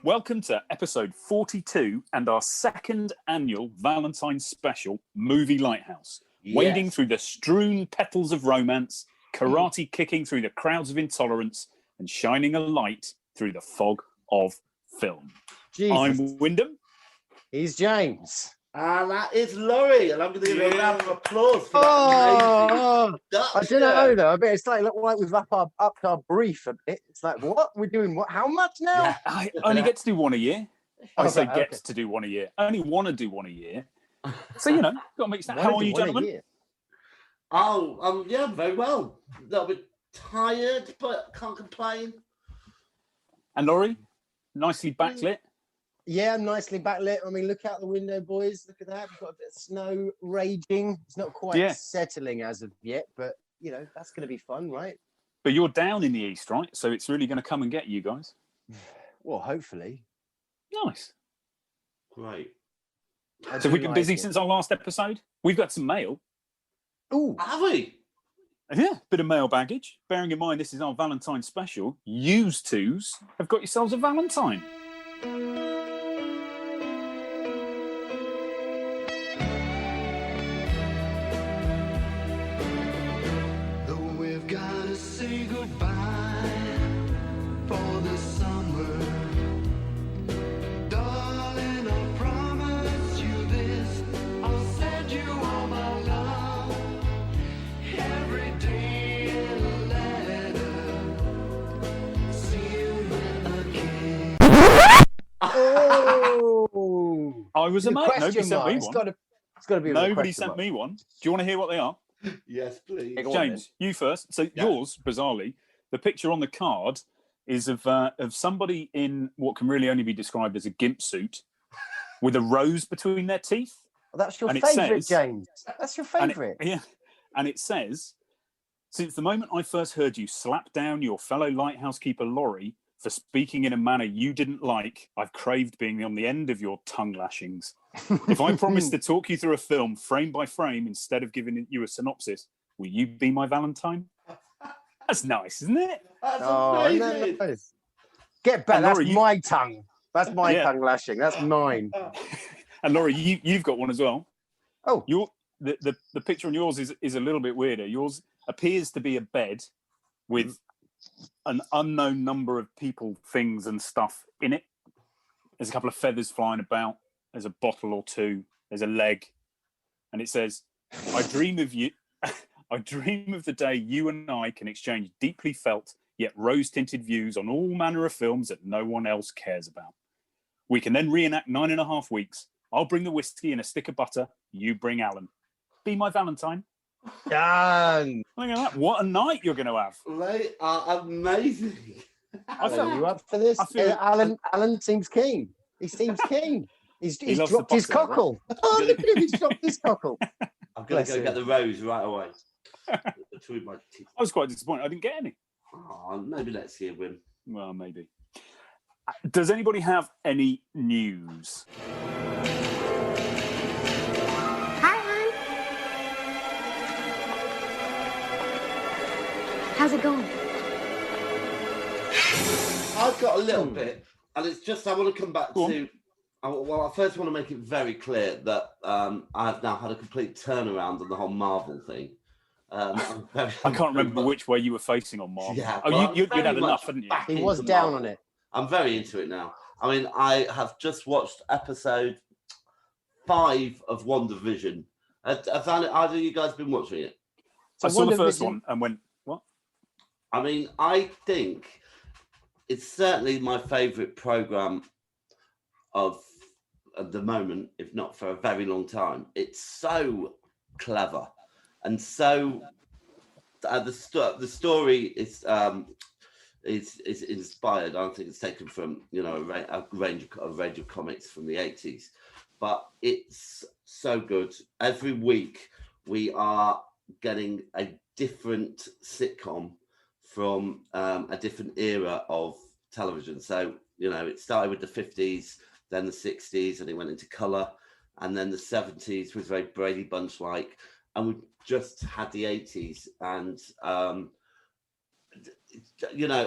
Welcome to episode 42 and our second annual Valentines Special, Movie Lighthouse. Yes. Wading through the strewn petals of romance, karate kicking through the crowds of intolerance, and shining a light through the fog of film. Jesus. I'm Wyndham. He's James. And that is Laurie. And I'm going to give a round of applause for that. I don't know though. I bet it's like we've upped our brief a bit. It's like, what? We're doing what? How much now? Yeah, I only get to do one a year. I say gets to do one a year. I only want to do one a year. So, got to make sense. How are you, gentlemen? Oh, yeah, very well. A little bit tired, but can't complain. And Laurie, nicely backlit. Yeah, nicely backlit. I mean, look out the window, boys. Look at that. We've got a bit of snow raging. It's not quite settling as of yet, but, that's going to be fun, right? But you're down in the east, right? So it's really going to come and get you guys. Well, hopefully. Nice. Great. So we've been busy since our last episode. We've got some mail. Ooh. Have we? Yeah, bit of mail baggage. Bearing in mind this is our Valentine's special, yous twos have got yourselves a Valentine. I was amazed. Nobody sent me one. It's got to be. Nobody sent me one. Do you want to hear what they are? Yes, please. James, you first. So yours, bizarrely, the picture on the card is of somebody in what can really only be described as a gimp suit, with a rose between their teeth. Well, that's your favourite, James. That's your favourite. And it says, since the moment I first heard you slap down your fellow lighthouse keeper Laurie for speaking in a manner you didn't like, I've craved being on the end of your tongue lashings. If I promise to talk you through a film frame by frame instead of giving you a synopsis, will you be my Valentine? That's nice, isn't it? That's amazing. Nice. Get back. That's my tongue. That's my tongue lashing. That's mine. And Laurie, you've got one as well. Oh, the picture on yours is a little bit weirder. Yours appears to be a bed with an unknown number of people, things, and stuff in it. There's a couple of feathers flying about. There's a bottle or two. There's a leg, and it says, "I dream of you. I dream of the day you and I can exchange deeply felt yet rose-tinted views on all manner of films that no one else cares about. We can then reenact 9.5 weeks. I'll bring the whiskey and a stick of butter. You bring Alan. Be my Valentine." Done. Look at that. What a night you're going to have. They are amazing. I feel you up for this. Alan seems keen. He seems keen. He's dropped his cockle. Oh, look at him. He's dropped his cockle. I'm going to go get the rose right away. Between my teeth. I was quite disappointed. I didn't get any. Oh, maybe next year, Wim. Well, maybe. Does anybody have any news? How's it going? I've got a little bit, and it's just I want to come back to. Well, I first want to make it very clear that I've now had a complete turnaround on the whole Marvel thing. I can't remember which way you were facing on Marvel. Yeah, you'd had enough, hadn't you? He was down on it. I'm very into it now. I mean, I have just watched episode 5 of WandaVision. Have either of you guys been watching it? I saw the first one and went, what? I mean, I think it's certainly my favourite programme of the moment, if not for a very long time. It's so clever and so the story is inspired. I don't think it's taken from a range of comics from the 80s, but it's so good. Every week we are getting a different sitcom from a different era of television. So it started with the 50s, then the 60s, and it went into colour, and then the 70s was very Brady Bunch like, and we just had the 80s, and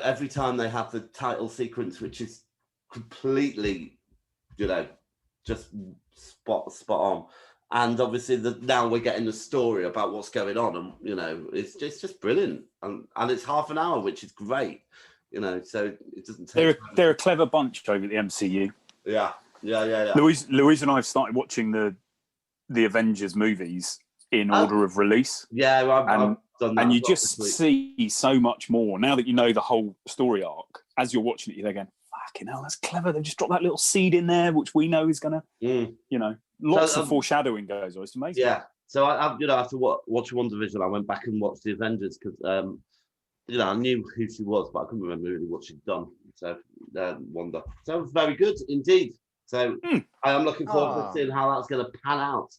every time they have the title sequence, which is completely, just spot on. And obviously, now we're getting the story about what's going on, and it's just brilliant. And it's half an hour, which is great. So it doesn't take. They're a clever bunch over at the MCU. Yeah. Louise and I have started watching the Avengers movies in order of release. Yeah, I've done that. And you just see so much more now that you know the whole story arc. As you're watching it, you're going, "Fucking hell, that's clever! They've just dropped that little seed in there, which we know is gonna, lots of foreshadowing goes on. It's amazing." Yeah. So after watching WandaVision, I went back and watched the Avengers because I knew who she was, but I couldn't remember really what she'd done. So Wanda. So it was very good indeed. So I am looking forward to seeing how that's going to pan out.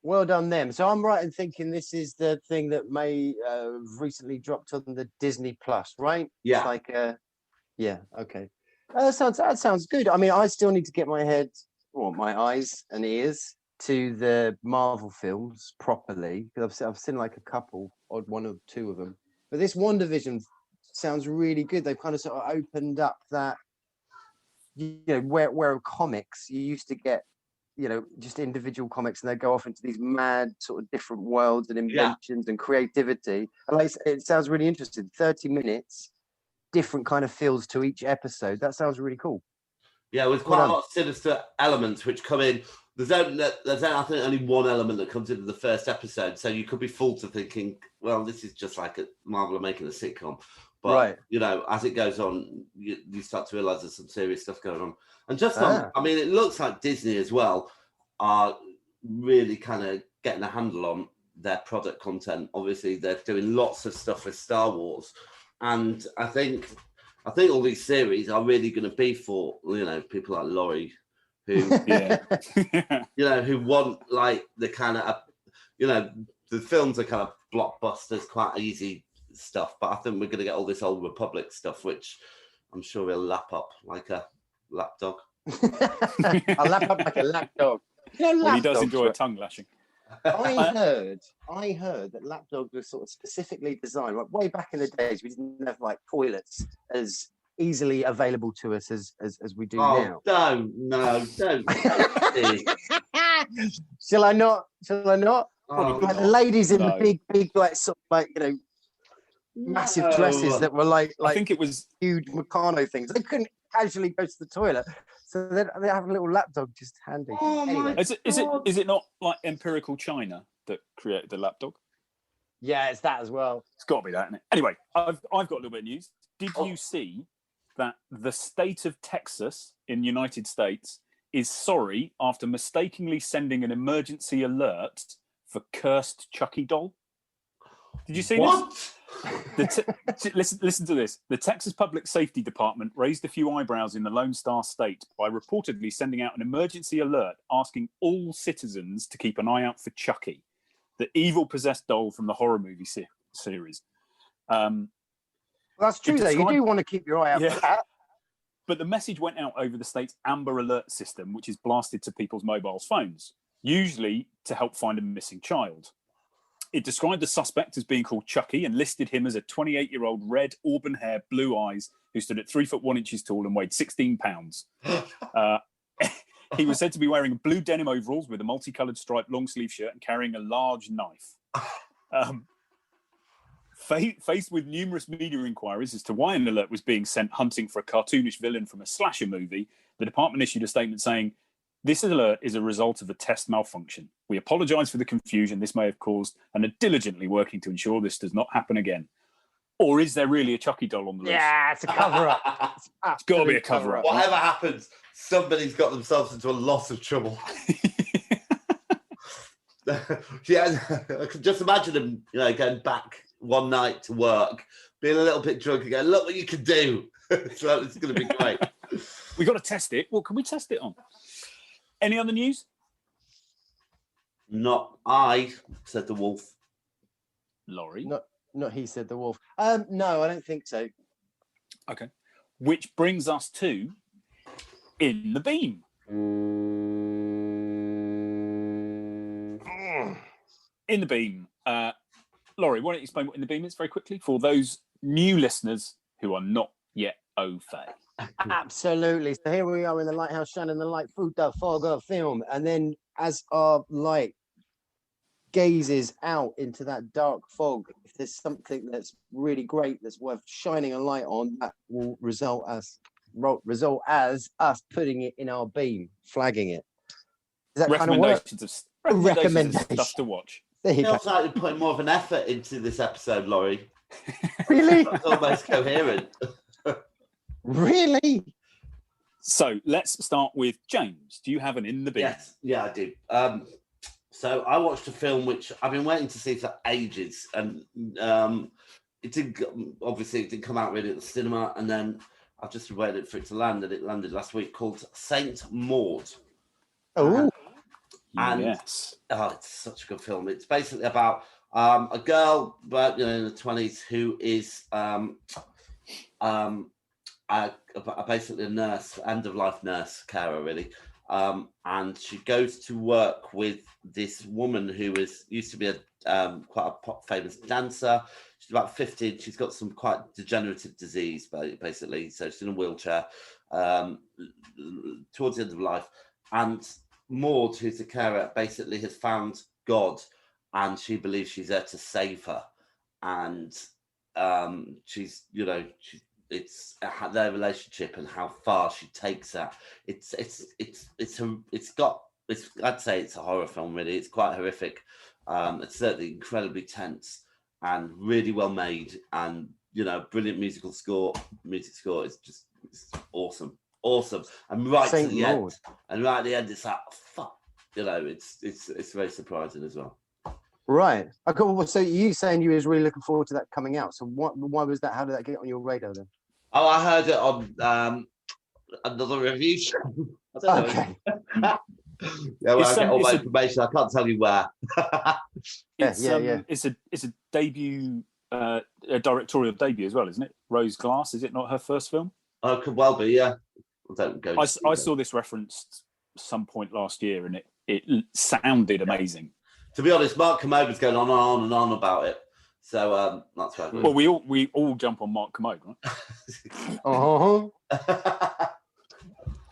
Well done, them. So I'm right in thinking this is the thing that may have recently dropped on the Disney Plus, right? Yeah. It's like, okay. That sounds good. I mean, I still need to get my eyes and ears to the Marvel films properly, because I've seen like a couple, or one or two of them. But this WandaVision sounds really good. They've kind of sort of opened up that, where comics, you used to get, just individual comics, and they go off into these mad sort of different worlds and inventions and creativity. And like, it sounds really interesting. 30 minutes, different kind of feels to each episode. That sounds really cool. Yeah, with quite a lot of sinister elements which come in. There's I think only one element that comes into the first episode, so you could be fooled to thinking, well, this is just like Marvel are making a sitcom. But as it goes on, you start to realise there's some serious stuff going on. And I mean, it looks like Disney as well are really kind of getting a handle on their product content. Obviously, they're doing lots of stuff with Star Wars, and I think all these series are really going to be for people like Laurie, who who want like the kind of the films are kind of blockbusters, quite easy stuff, but I think we're going to get all this Old Republic stuff, which I'm sure we'll lap up like a lapdog. I'll lap up like a lapdog. Well, he does enjoy a tongue lashing. I heard that lapdogs were sort of specifically designed, like way back in the days. We didn't have like toilets as easily available to us as we do now. Don't. Shall I not? Oh, like the ladies in the big like sort of like massive dresses that were like I think it was huge Meccano things. They couldn't casually go to the toilet, so they have a little lapdog just handy. Anyway, is it not like Empirical China that created the lapdog? Yeah, it's that as well. It's got to be that, isn't it? Anyway, I've got a little bit of news. Did you see that the state of Texas in the United States is sorry after mistakenly sending an emergency alert for cursed Chucky doll? Did you see this? Listen to this. The Texas Public Safety Department raised a few eyebrows in the Lone Star State by reportedly sending out an emergency alert asking all citizens to keep an eye out for Chucky, the evil possessed doll from the horror movie series. Well, that's true, though. You do want to keep your eye out for that. But the message went out over the state's Amber Alert system, which is blasted to people's mobile phones, usually to help find a missing child. It described the suspect as being called Chucky and listed him as a 28-year-old red, auburn hair, blue eyes, who stood at 3 foot 1 inches tall and weighed 16 pounds. He was said to be wearing blue denim overalls with a multicolored striped long sleeve shirt and carrying a large knife. Faced with numerous media inquiries as to why an alert was being sent hunting for a cartoonish villain from a slasher movie, the department issued a statement saying, "This alert is a result of a test malfunction. We apologise for the confusion this may have caused and are diligently working to ensure this does not happen again." Or is there really a Chucky doll on the loose? Yeah, it's a cover-up. It's got to be a cover-up. Whatever happens, somebody's got themselves into a lot of trouble. Yeah, I can just imagine them, going back one night to work, being a little bit drunk and going, "Look what you can do." So it's going to be great. We got to test it. What can we test it on? Any other news? Not I, said the wolf. Laurie? Not he, said the wolf. No, I don't think so. Okay. Which brings us to In the Beam. In the Beam. Laurie, why don't you explain what In the Beam is very quickly for those new listeners who are not yet au fait? Absolutely. So here we are in the lighthouse, shining the light through the fog of film, and then as our light gazes out into that dark fog, if there's something that's really great that's worth shining a light on, that will result as us putting it in our beam, flagging it. Does that kind of work? Recommendations of stuff to watch. There you go. Feels like you're putting more of an effort into this episode, Laurie. Really? It's almost coherent. Really? So let's start with James. Do you have an in the bin? Yes, yeah, I do. So I watched a film which I've been waiting to see for ages, and it didn't come out really at the cinema, and then I've just waited for it to land, and it landed last week, called Saint Maud. Oh, and yes. Oh, it's such a good film. It's basically about a girl, but in the 20s, who is basically a nurse, end of life nurse, carer, really. And she goes to work with this woman who used to be quite a pop famous dancer. She's about 50. She's got some quite degenerative disease, basically. So she's in a wheelchair towards the end of life. And Maud, who's the carer, basically has found God, and she believes she's there to save her. And she's their relationship and how far she takes that. I'd say it's a horror film, really. It's quite horrific. It's certainly incredibly tense and really well made, and brilliant music score is just awesome. And right at the end, it's like, fuck, it's very surprising as well. Right. Okay. Well, so you saying you was really looking forward to that coming out. So why was that? How did that get on your radar then? Oh, I heard it on another review show. I don't know. Okay. Yeah, well, I get all my information. I can't tell you where. It's a debut, a directorial debut as well, isn't it? Rose Glass, is it not her first film? Oh, could well be, yeah. I saw this referenced some point last year, and it sounded amazing. To be honest, Mark Commodo's going on and on about it, so that's why. Well, we all jump on Mark Commode, right?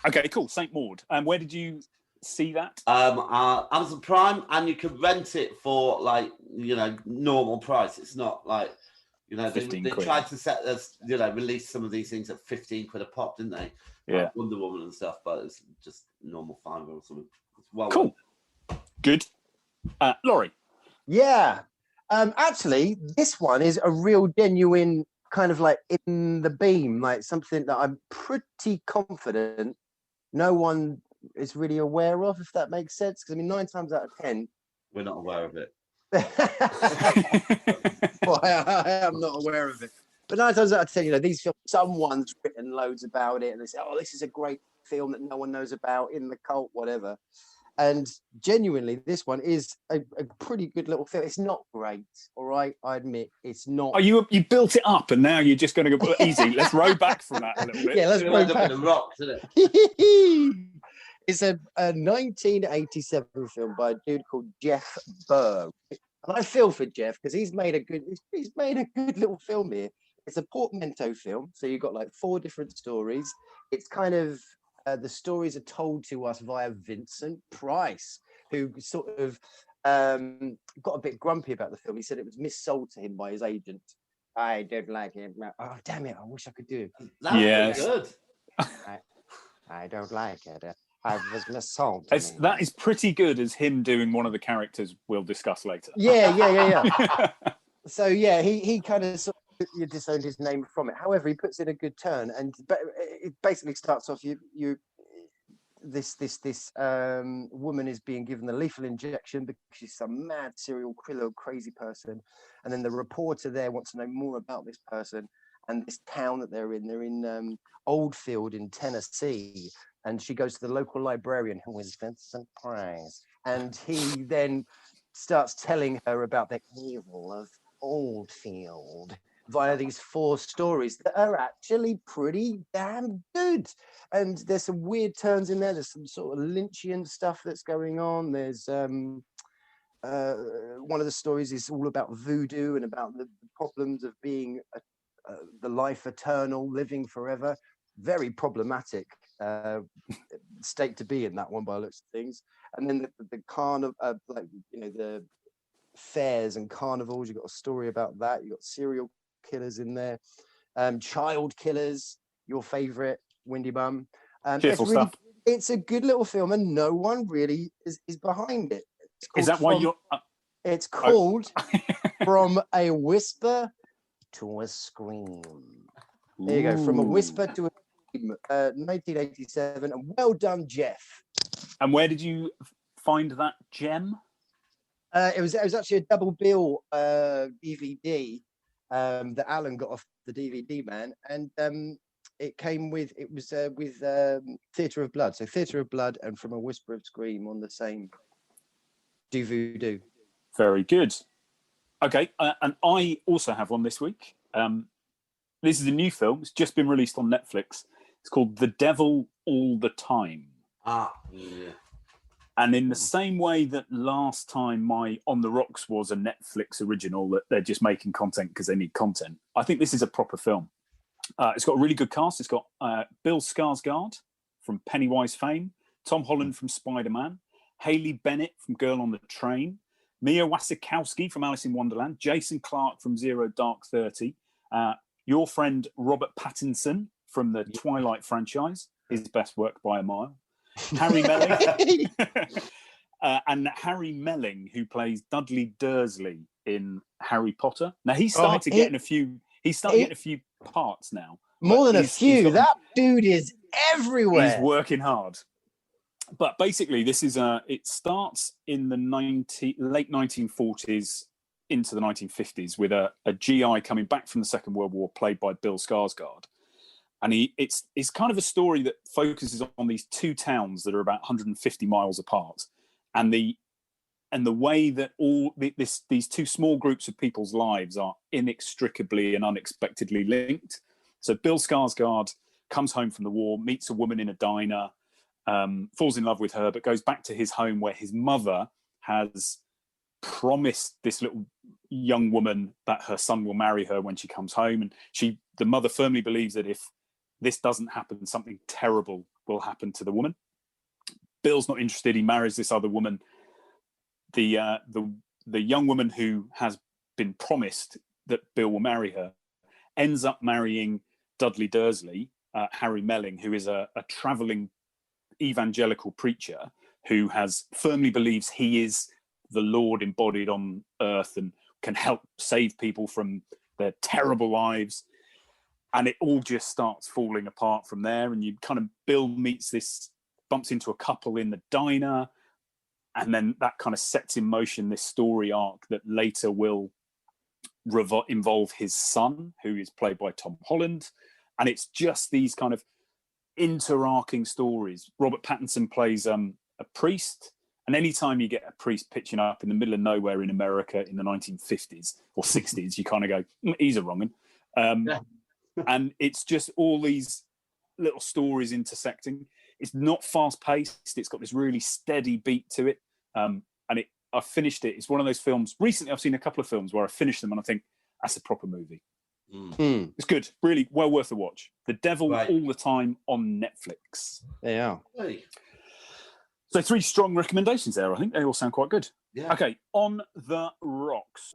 Okay, cool. Saint Maud. And where did you see that? Amazon Prime, and you can rent it for normal price. It's not like they tried to set us release some of these things at 15 quid a pop, didn't they? Yeah, like Wonder Woman and stuff, but it's just normal $5 or something. It's well cool. Good. Laurie. Yeah. Actually, this one is a real genuine kind of like in the beam, like something that I'm pretty confident no one is really aware of, if that makes sense. Because 9 times out of 10, we're not aware of it. Well, I am not aware of it. But 9 times out of 10, these films, someone's written loads about it, and they say, "Oh, this is a great film that no one knows about in the cult, whatever." And genuinely, this one is a pretty good little film. It's not great, all right? I admit it's not. Oh, you built it up, and now you're just going to go easy. Let's row back from that a little bit. Yeah, let's row back. The rocks, isn't it? It's a 1987 film by a dude called Jeff Burr. And I feel for Jeff because he's made a good little film here. It's a portmanteau film, so you've got like 4 different stories. It's kind of the stories are told to us via Vincent Price, who sort of got a bit grumpy about the film. He said it was missold to him by his agent. I don't like it. Oh, damn it. I wish I could do it. That's good. I don't like it. I was missold. That is pretty good as him doing one of the characters we'll discuss later. Yeah. So, yeah, he kind of sort of disowned his name from it. However, he puts in a good turn, and it basically starts off this woman is being given the lethal injection because she's some mad serial killer, crazy person, and then the reporter there wants to know more about this person and this town that they're in. They're in Oldfield in Tennessee, and she goes to the local librarian, who is Vincent Price, and he then starts telling her about the evil of Oldfield via these 4 stories that are actually pretty damn good. And there's some weird turns in there. There's some sort of Lynchian stuff that's going on. There's one of the stories is all about voodoo and about the problems of being the life eternal, living forever. very problematic state to be in, that one, by the looks of things. And then the carnival, like, you know, the fairs and carnivals, you've got a story about that. You've got serial killers in there, child killers, your favorite, Windy Bum. Cheerful stuff. It's a good little film, and no one really is behind it. Is that why you're... It's called From a Whisper to a Scream. There you go, From a Whisper to a Scream, 1987, and well done, Jeff. And where did you find that gem? It was actually a double bill DVD that Alan got off the DVD man, and it came with Theatre of Blood. So Theatre of Blood and From a Whisper of Scream on the same DVD. Very good. Okay, and I also have one this week. This is a new film. It's just been released on Netflix. It's called The Devil All the Time. Yeah. And in the same way that last time my On the Rocks was a Netflix original that they're just making content because they need content, I think this is a proper film. It's got a really good cast. It's got Bill Skarsgård from Pennywise fame, Tom Holland from Spider-Man, Hayley Bennett from Girl on the Train, Mia Wasikowski from Alice in Wonderland, Jason Clarke from Zero Dark 30, your friend Robert Pattinson from the Twilight franchise, his best work by a mile, Harry Melling, and Harry Melling, who plays Dudley Dursley in Harry Potter. Now he's started getting a few. He's started getting a few parts now. More than a few. That dude is everywhere. He's working hard. But basically, this is it starts in the late 1940s into the 1950s with a GI coming back from the Second World War, played by Bill Skarsgård. And it's kind of a story that focuses on these two towns that are about 150 miles apart, and the way that these two small groups of people's lives are inextricably and unexpectedly linked. So Bill Skarsgård comes home from the war, meets a woman in a diner, falls in love with her, but goes back to his home where his mother has promised this little young woman that her son will marry her when she comes home, and the mother firmly believes that if this doesn't happen, something terrible will happen to the woman. Bill's not interested. He marries this other woman. The young woman who has been promised that Bill will marry her ends up marrying Dudley Dursley, Harry Melling, who is a traveling evangelical preacher who firmly believes he is the Lord embodied on earth and can help save people from their terrible lives. And it all just starts falling apart from there. And Bill bumps into a couple in the diner. And then that kind of sets in motion this story arc that later will involve his son, who is played by Tom Holland. And it's just these kind of interarching stories. Robert Pattinson plays a priest. And anytime you get a priest pitching up in the middle of nowhere in America in the 1950s or 60s, you kind of go, he's a wrong one. And it's just all these little stories intersecting. It's not fast paced. It's got this really steady beat to it. I finished it. It's one of those films. Recently, I've seen a couple of films where I finished them and I think that's a proper movie. It's good. Really well worth a watch. The Devil All the Time on Netflix. They are. Hey. So 3 strong recommendations there. I think they all sound quite good. Yeah. Okay, On the Rocks.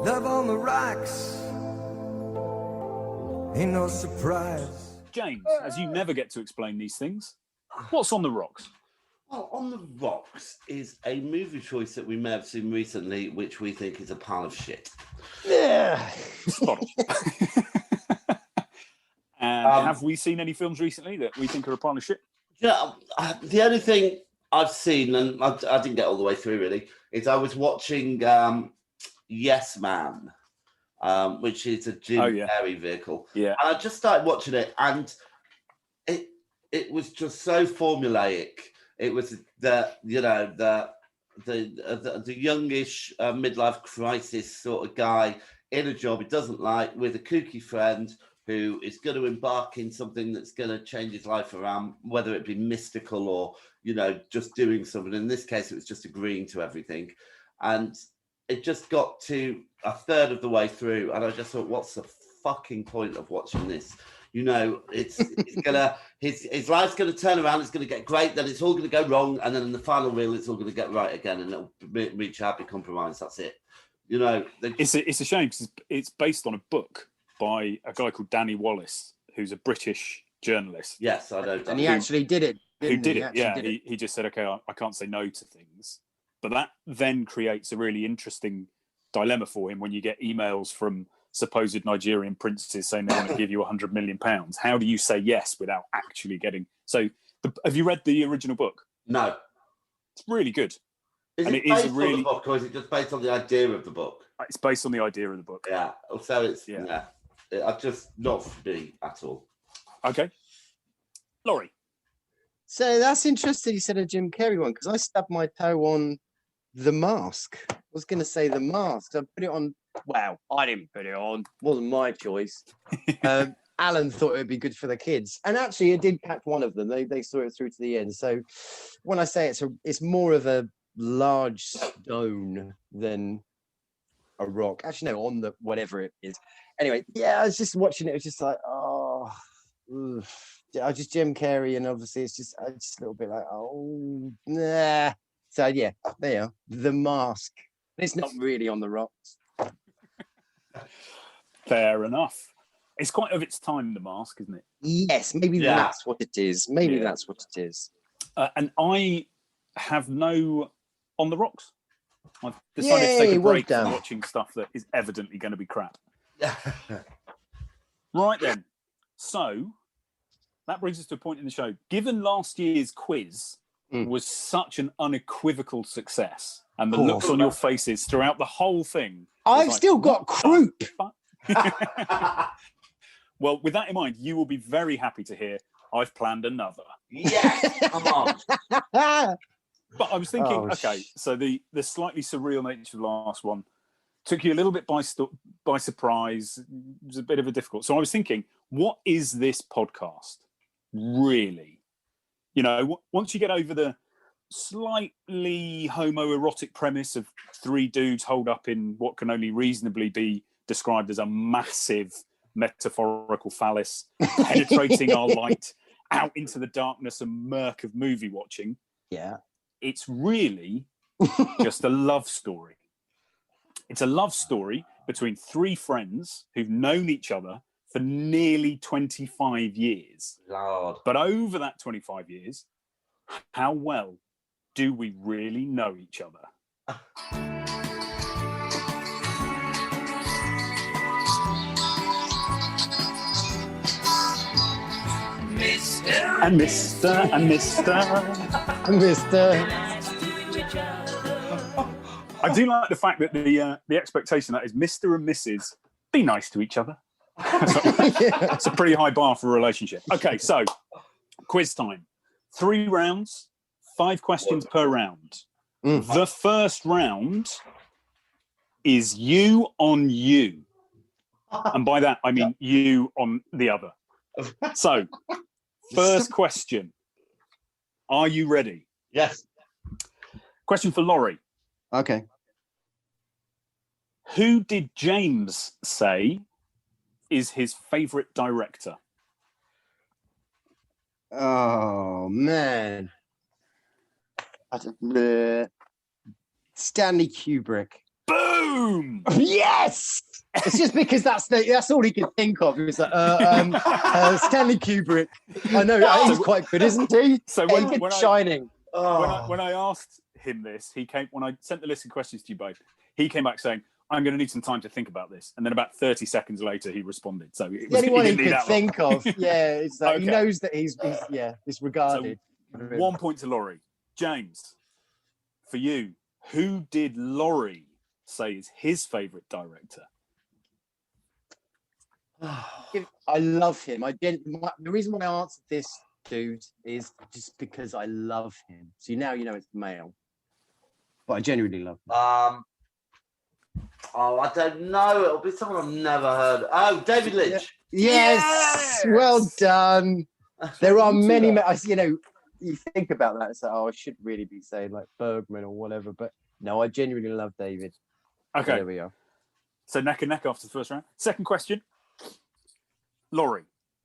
Love on the rocks ain't no surprise. James, as you never get to explain these things, what's On the Rocks? Well, On the Rocks is a movie choice that we may have seen recently, which we think is a pile of shit. Yeah. Spot on. And have we seen any films recently that we think are a pile of shit? Yeah, the only thing I've seen, and I didn't get all the way through really, is I was watching Yes Man, which is a Jim Carrey vehicle. Yeah. And I just started watching it, and it was just so formulaic. It was the youngish midlife crisis sort of guy in a job he doesn't like with a kooky friend who is going to embark in something that's going to change his life around, whether it be mystical or, just doing something. In this case, it was just agreeing to everything. And it just got to a third of the way through, and I just thought, what's the fucking point of watching this? You know, it's gonna his life's gonna turn around. It's gonna get great. Then it's all gonna go wrong, and then in the final reel, it's all gonna get right again, and it'll reach a happy compromise. That's it. You know, it's a shame because it's based on a book by a guy called Danny Wallace, who's a British journalist. Yes, I know. And he actually did it. Who did it? Yeah, he just said, okay, I can't say no to things. But that then creates a really interesting dilemma for him when you get emails from supposed Nigerian princes saying they want to give you £100 million. How do you say yes without actually getting? So, have you read the original book? No. It's really good. Is it based on the book, or is it just based on the idea of the book? It's based on the idea of the book. Yeah. So it's I've just not for me at all. Okay, Laurie. So that's interesting. You said a Jim Carrey one because I stubbed my toe on The Mask. I was going to say The Mask. I put it on. Well, I didn't put it on. Wasn't my choice. Alan thought it would be good for the kids, and actually, it did catch one of them. They saw it through to the end. So when I say it's more of a large stone than a rock. Actually, no, on the whatever it is. Anyway, yeah, I was just watching it. It was just like, oh, I just Jim Carrey, and obviously it's just a little bit like, oh, nah. So yeah, there, The Mask. It's not really on the rocks. Fair enough. It's quite of its time, The Mask, isn't it? Yes, maybe that's what it is. Maybe that's what it is. And I have no On the Rocks. I've decided to take a break from watching stuff that is evidently going to be crap. Right then. So that brings us to a point in the show. Given last year's quiz was such an unequivocal success, and the looks on your faces throughout the whole thing, I've still got croup. Well, with that in mind, you will be very happy to hear I've planned another. Yes, come on. But I was thinking, so the slightly surreal nature of the last one took you a little bit by surprise. It was a bit of a difficult. So I was thinking, what is this podcast really? You know, once you get over the slightly homoerotic premise of three dudes holed up in what can only reasonably be described as a massive metaphorical phallus penetrating our light out into the darkness and murk of movie watching. Yeah. It's really just a love story. It's a love story between three friends who've known each other for nearly 25 years. Lord. But over that 25 years, how well do we really know each other? Mr. And Mr. and Mr. and Mr. I do like the fact that the expectation that is Mr. and Mrs. be nice to each other. It's a pretty high bar for a relationship. Okay, so quiz time. 3 rounds, 5 questions per round. The first round is you on you. And by that, I mean you on the other. So, first question. Are you ready? Yes. Question for Laurie. Okay. Who did James say is his favourite director? Oh, man. Stanley Kubrick. Boom! Yes! It's just because that's all he could think of. He was like, Stanley Kubrick. I know, he's quite good, isn't he? So when Shining. When I asked him this, when I sent the list of questions to you both, he came back saying, I'm going to need some time to think about this. And then about 30 seconds later, he responded. So it was the only one he could think of. Yeah, it's like he knows that he's regarded. So 1 point to Laurie. James, for you, who did Laurie say is his favourite director? I love him. The reason why I answered this, dude, is just because I love him. So now you know it's male. But I genuinely love him. I don't know. It'll be someone I've never heard. Oh, David Lynch. Yes! Well done. There are many, you think about that and say, I should really be saying like Bergman or whatever. But no, I genuinely love David. Okay. There we are. So neck and neck after the first round. Second question. Laurie,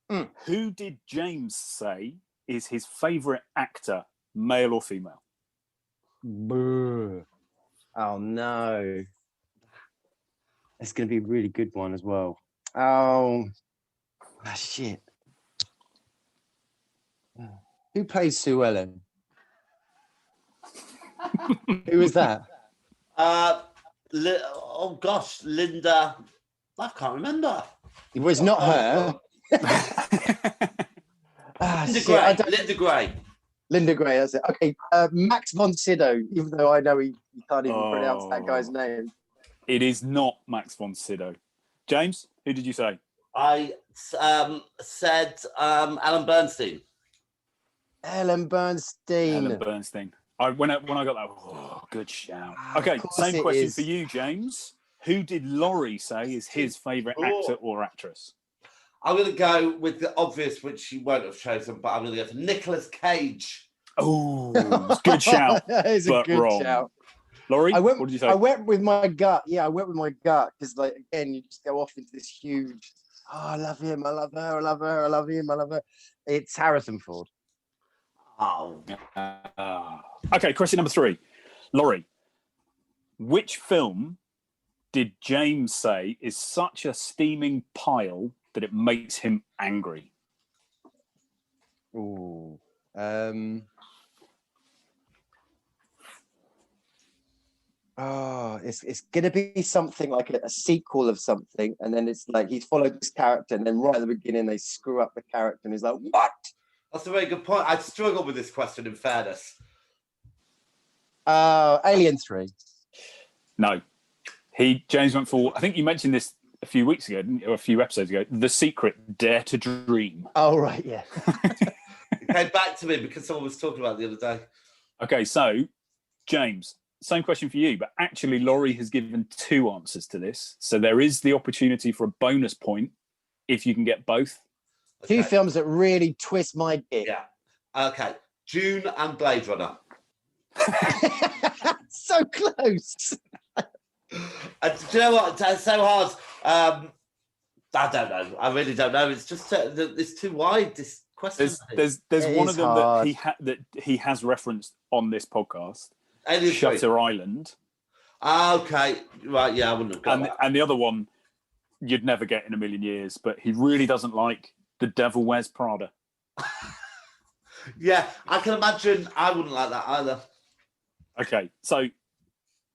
Mm. who did James say is his favourite actor, male or female? Boo. Oh no. It's going to be a really good one as well. Oh, shit. Who plays Sue Ellen? Who is that? Oh gosh, Linda. I can't remember. It was not her. Linda shit, Gray. Linda Gray. Linda Gray, that's it. Okay, Max von Sydow, even though I know he can't even pronounce that guy's name. It is not Max von Sydow. James, who did you say? I said Alan Bernstein. Ellen Bernstein. Ellen Bernstein. When I got that, good shout. Ah, Okay, of course same it question is. for you, James. Who did Laurie say is his favourite actor or actress? I'm going to go with the obvious, which she won't have chosen, but I'm going to go for Nicolas Cage. Oh, good shout, It's a but good wrong. shout. Laurie, what did you say? I went with my gut. Yeah, I went with my gut because, like, again, you just go off into this huge. Oh, I love him. I love her. I love her. I love him. I love her. It's Harrison Ford. Oh, Okay, question number 3. Laurie, which film did James say is such a steaming pile that it makes him angry? Ooh. It's gonna be something like a sequel of something, and then it's like he's followed this character, and then right at the beginning they screw up the character, and he's like, "What?" that's a very good point. I struggled with this question, in fairness. Alien 3. No. James went for, I think you mentioned this a few weeks ago, didn't you, or a few episodes ago, The Secret, Dare to Dream. Oh right, yeah. It came back to me because someone was talking about it the other day. Okay, so, James, same question for you, but actually Laurie has given 2 answers to this, so there is the opportunity for a bonus point if you can get both. Okay. 2 films that really twist my dick. Yeah. Okay. Dune and Blade Runner. So close. Do you know what? It's so hard. I don't know. I really don't know. It's just it's too wide. This question. There's It one is of them hard. that he has referenced on this podcast, Alien 3. Shutter Island, Okay. Right. Yeah, I wouldn't have got that. and the other one you'd never get in a million years, but he really doesn't like The Devil Wears Prada. Yeah, I can imagine. I wouldn't like that either. Okay, so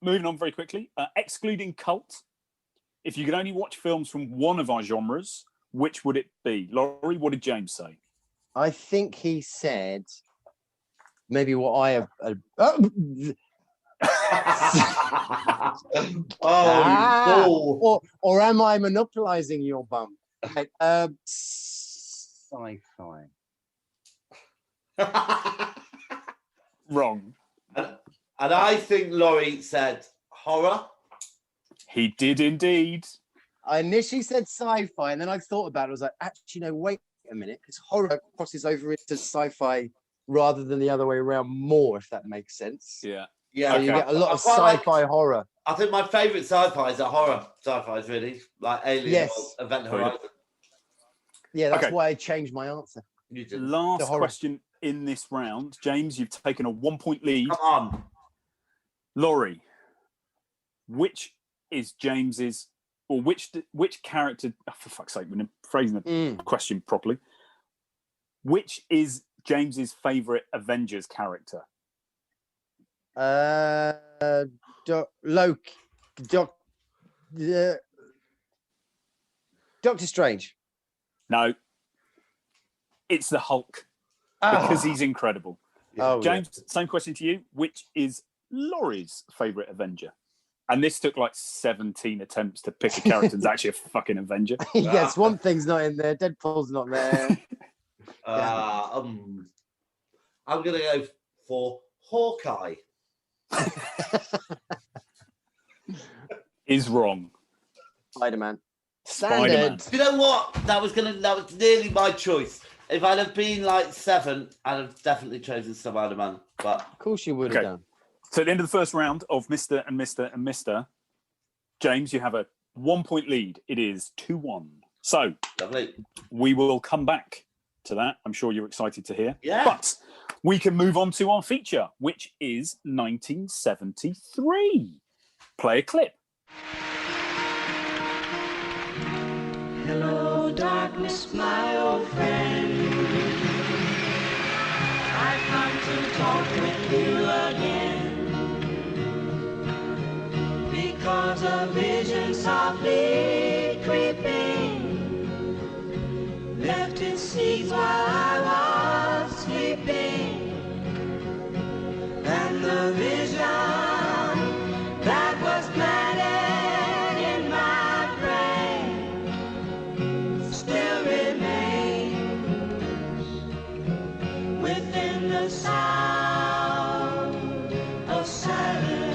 moving on very quickly, excluding cult, if you could only watch films from one of our genres, which would it be? Laurie, what did James say? I think he said maybe what I have. Oh, or am I monopolizing your bum? Okay, sci-fi. Wrong. And I think Laurie said horror. He did indeed. I initially said sci-fi, and then I thought about it. I was like, actually, no, wait a minute, because horror crosses over into sci-fi rather than the other way around more, if that makes sense. Yeah. Yeah, So you get a lot of I quite like- sci-fi horror. I think my favourite sci-fis are horror sci-fis, really, like Alien Yes. or Event Horizon. Yeah, that's Okay. why I changed my answer. You did. Last horror. question in this round. James, you've taken a 1-point lead. Come on. Laurie, which is James's, or which character, for fuck's sake, we're phrasing the question properly. Which is James's favourite Avengers character? Doctor Strange. No. It's the Hulk, because he's incredible. Oh, James, same question to you. Which is Laurie's favourite Avenger? And this took like 17 attempts to pick a character that's actually a fucking Avenger. Yeah, Swamp Thing's not in there. Deadpool's not there. I'm going to go for Hawkeye. Is wrong. Spider-Man. Spider-Man. Standard. You know what? That was nearly my choice. If I'd have been like 7, I'd have definitely chosen Spider-Man. But Of course you would have Okay. done. So at the end of the first round of Mr. and Mr. and Mr. James, you have a 1-point lead. It is 2-1. So Lovely. we will come back to that. I'm sure you're excited to hear. Yeah. But we can move on to our feature, which is 1973. Play a clip. Hello, darkness, my old friend. I've come to talk with you again. Because a vision softly creeping left its seeds while I was sleeping. And the vision that was planted in my brain still remains within the sound of silence.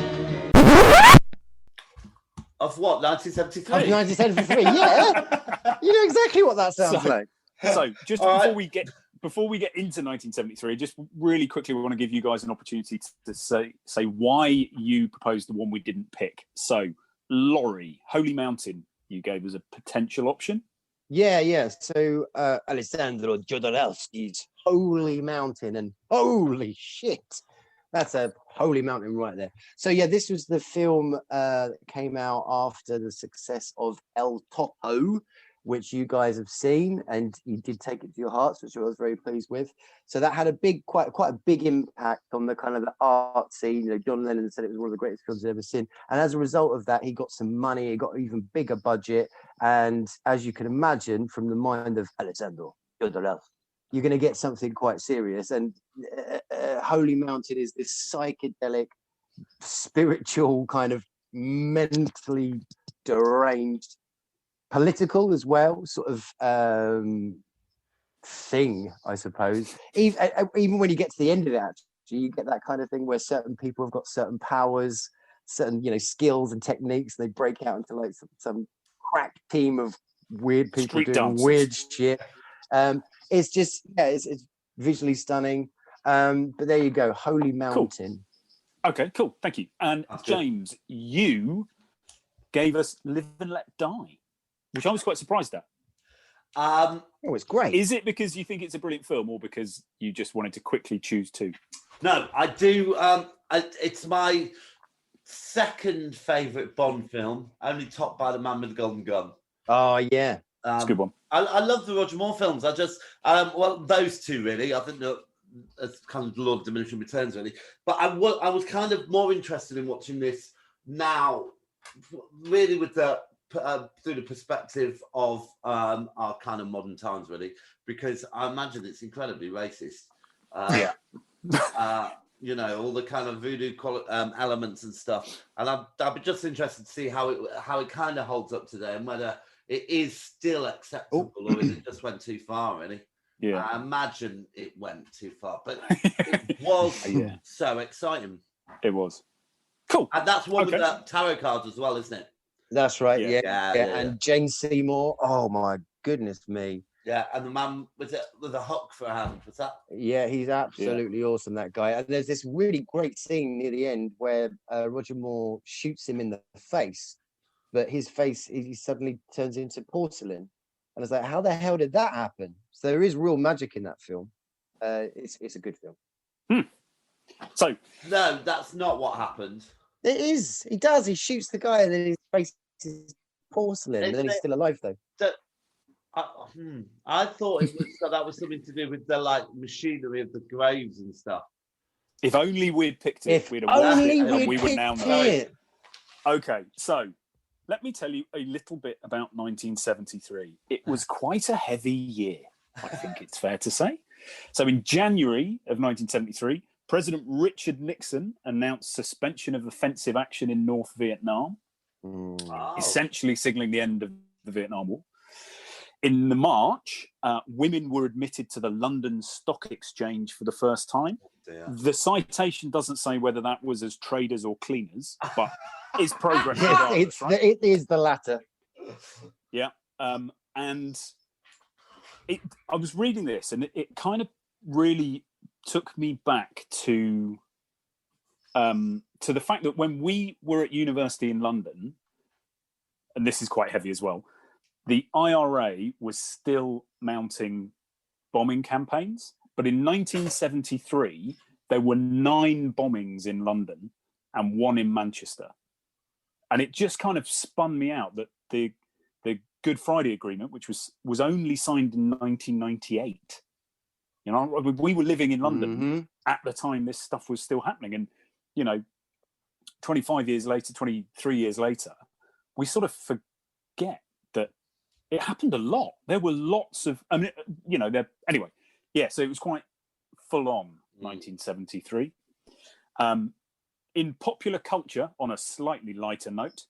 Of what? 1973. Of 1973, yeah. You know exactly what that sounds like. So just All before right. we get into 1973, just really quickly, we want to give you guys an opportunity to say why you proposed the one we didn't pick. So, Laurie, Holy Mountain, you gave us a potential option. Yeah. So Alessandro Jodorowsky's Holy Mountain, and holy shit, that's a holy mountain right there. So yeah, this was the film that came out after the success of El Topo, which you guys have seen, and you did take it to your hearts, which I was very pleased with. So that had a quite a big impact on the kind of the art scene. You know, John Lennon said it was one of the greatest films he's ever seen, and as a result of that, he got some money, he got an even bigger budget, and as you can imagine, from the mind of Alessandro Jodorowsky, you're going to get something quite serious. And Holy Mountain is this psychedelic, spiritual, kind of mentally deranged, political as well, sort of thing, I suppose. Even when you get to the end of it, actually, you get that kind of thing where certain people have got certain powers, certain skills and techniques. And they break out into like some crack team of weird people Street doing dancers. weird shit. It's just it's visually stunning. But there you go, Holy Mountain. Okay, cool. Thank you. And That's good. James, you gave us Live and Let Die, which I was quite surprised at. Oh, it's great. Is it because you think it's a brilliant film, or because you just wanted to quickly choose two? No, I do. It's my second favourite Bond film, only topped by The Man with the Golden Gun. Oh yeah. It's a good one. I love the Roger Moore films. I just, those two really. I think that it's kind of the Lord of Diminishing Returns really. But I was kind of more interested in watching this now, really with the through the perspective of our kind of modern times really, because I imagine it's incredibly racist. Yeah. All the kind of voodoo elements and stuff, and I'd be just interested to see how it kind of holds up today, and whether it is still acceptable or is it just went too far, really. Yeah. I imagine it went too far, but it was so exciting. It was. Cool. And that's one Okay. with the tarot cards as well, isn't it? That's right. Yeah. Yeah. Yeah. And Jane Seymour. Oh my goodness me. Yeah, and the man with a hook for a hand, was that? Yeah, he's absolutely awesome, that guy. And there's this really great scene near the end where Roger Moore shoots him in the face, but his face, he suddenly turns into porcelain. And it's like, how the hell did that happen? So there is real magic in that film. It's a good film. So No, that's not what happened. It is. He does. He shoots the guy and then his face is porcelain. And then he's still alive, though. I thought that was something to do with the machinery of the graves and stuff. if only we'd picked it, If we'd have watched only it, and we'd we would now picked know. it. Okay, so let me tell you a little bit about 1973. It was quite a heavy year, I think it's fair to say. So in January of 1973, President Richard Nixon announced suspension of offensive action in North Vietnam, essentially signaling the end of the Vietnam War. In the March, women were admitted to the London Stock Exchange for the first time. The citation doesn't say whether that was as traders or cleaners, but it's progress. regardless, right? It is the latter. Yeah. And I was reading this, and it kind of really took me back to the fact that when we were at university in London, and this is quite heavy as well, the IRA was still mounting bombing campaigns, but in 1973 there were 9 bombings in London and 1 in Manchester, and it just kind of spun me out that the Good Friday Agreement, which was only signed in 1998. You know, we were living in London at the time this stuff was still happening, and 25 years later, 23 years later, we sort of forget that it happened a lot. There were lots of, anyway, yeah, so it was quite full on 1973. In popular culture, on a slightly lighter note,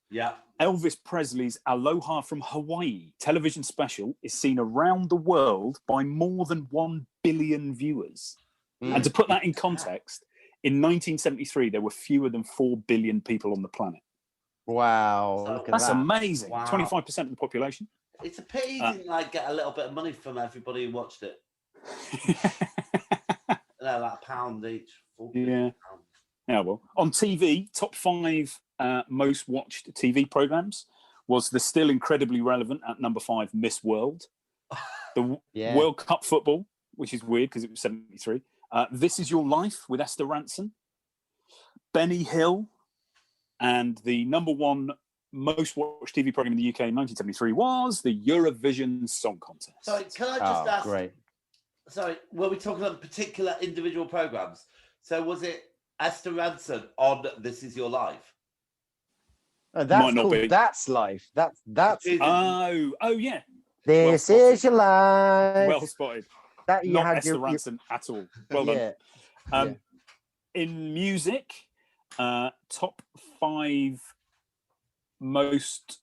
Elvis Presley's Aloha from Hawaii television special is seen around the world by more than 1 billion viewers. And to put that in context, in 1973, there were fewer than 4 billion people on the planet. Wow. Look at That's that. amazing. Wow. 25% of the population. It's a pity you didn't get a little bit of money from everybody who watched it. Like £1 each. Yeah. Yeah, well, on TV, top 5 most watched TV programs was the still incredibly relevant at number 5 Miss World, the World Cup football, which is weird because it was 73. This Is Your Life with Esther Rantzen, Benny Hill, and the number 1 most watched TV program in the UK in 1973 was the Eurovision Song Contest. Sorry, can I just ask? Great. Sorry, were we talking about particular individual programs? So was it Esther Rantzen on This Is Your Life? Oh, that's Might not called be. That's Life. That's Oh yeah. This well is your life. Well spotted. That you Not had Esther Rantzen at all. Well done. In music, top 5 most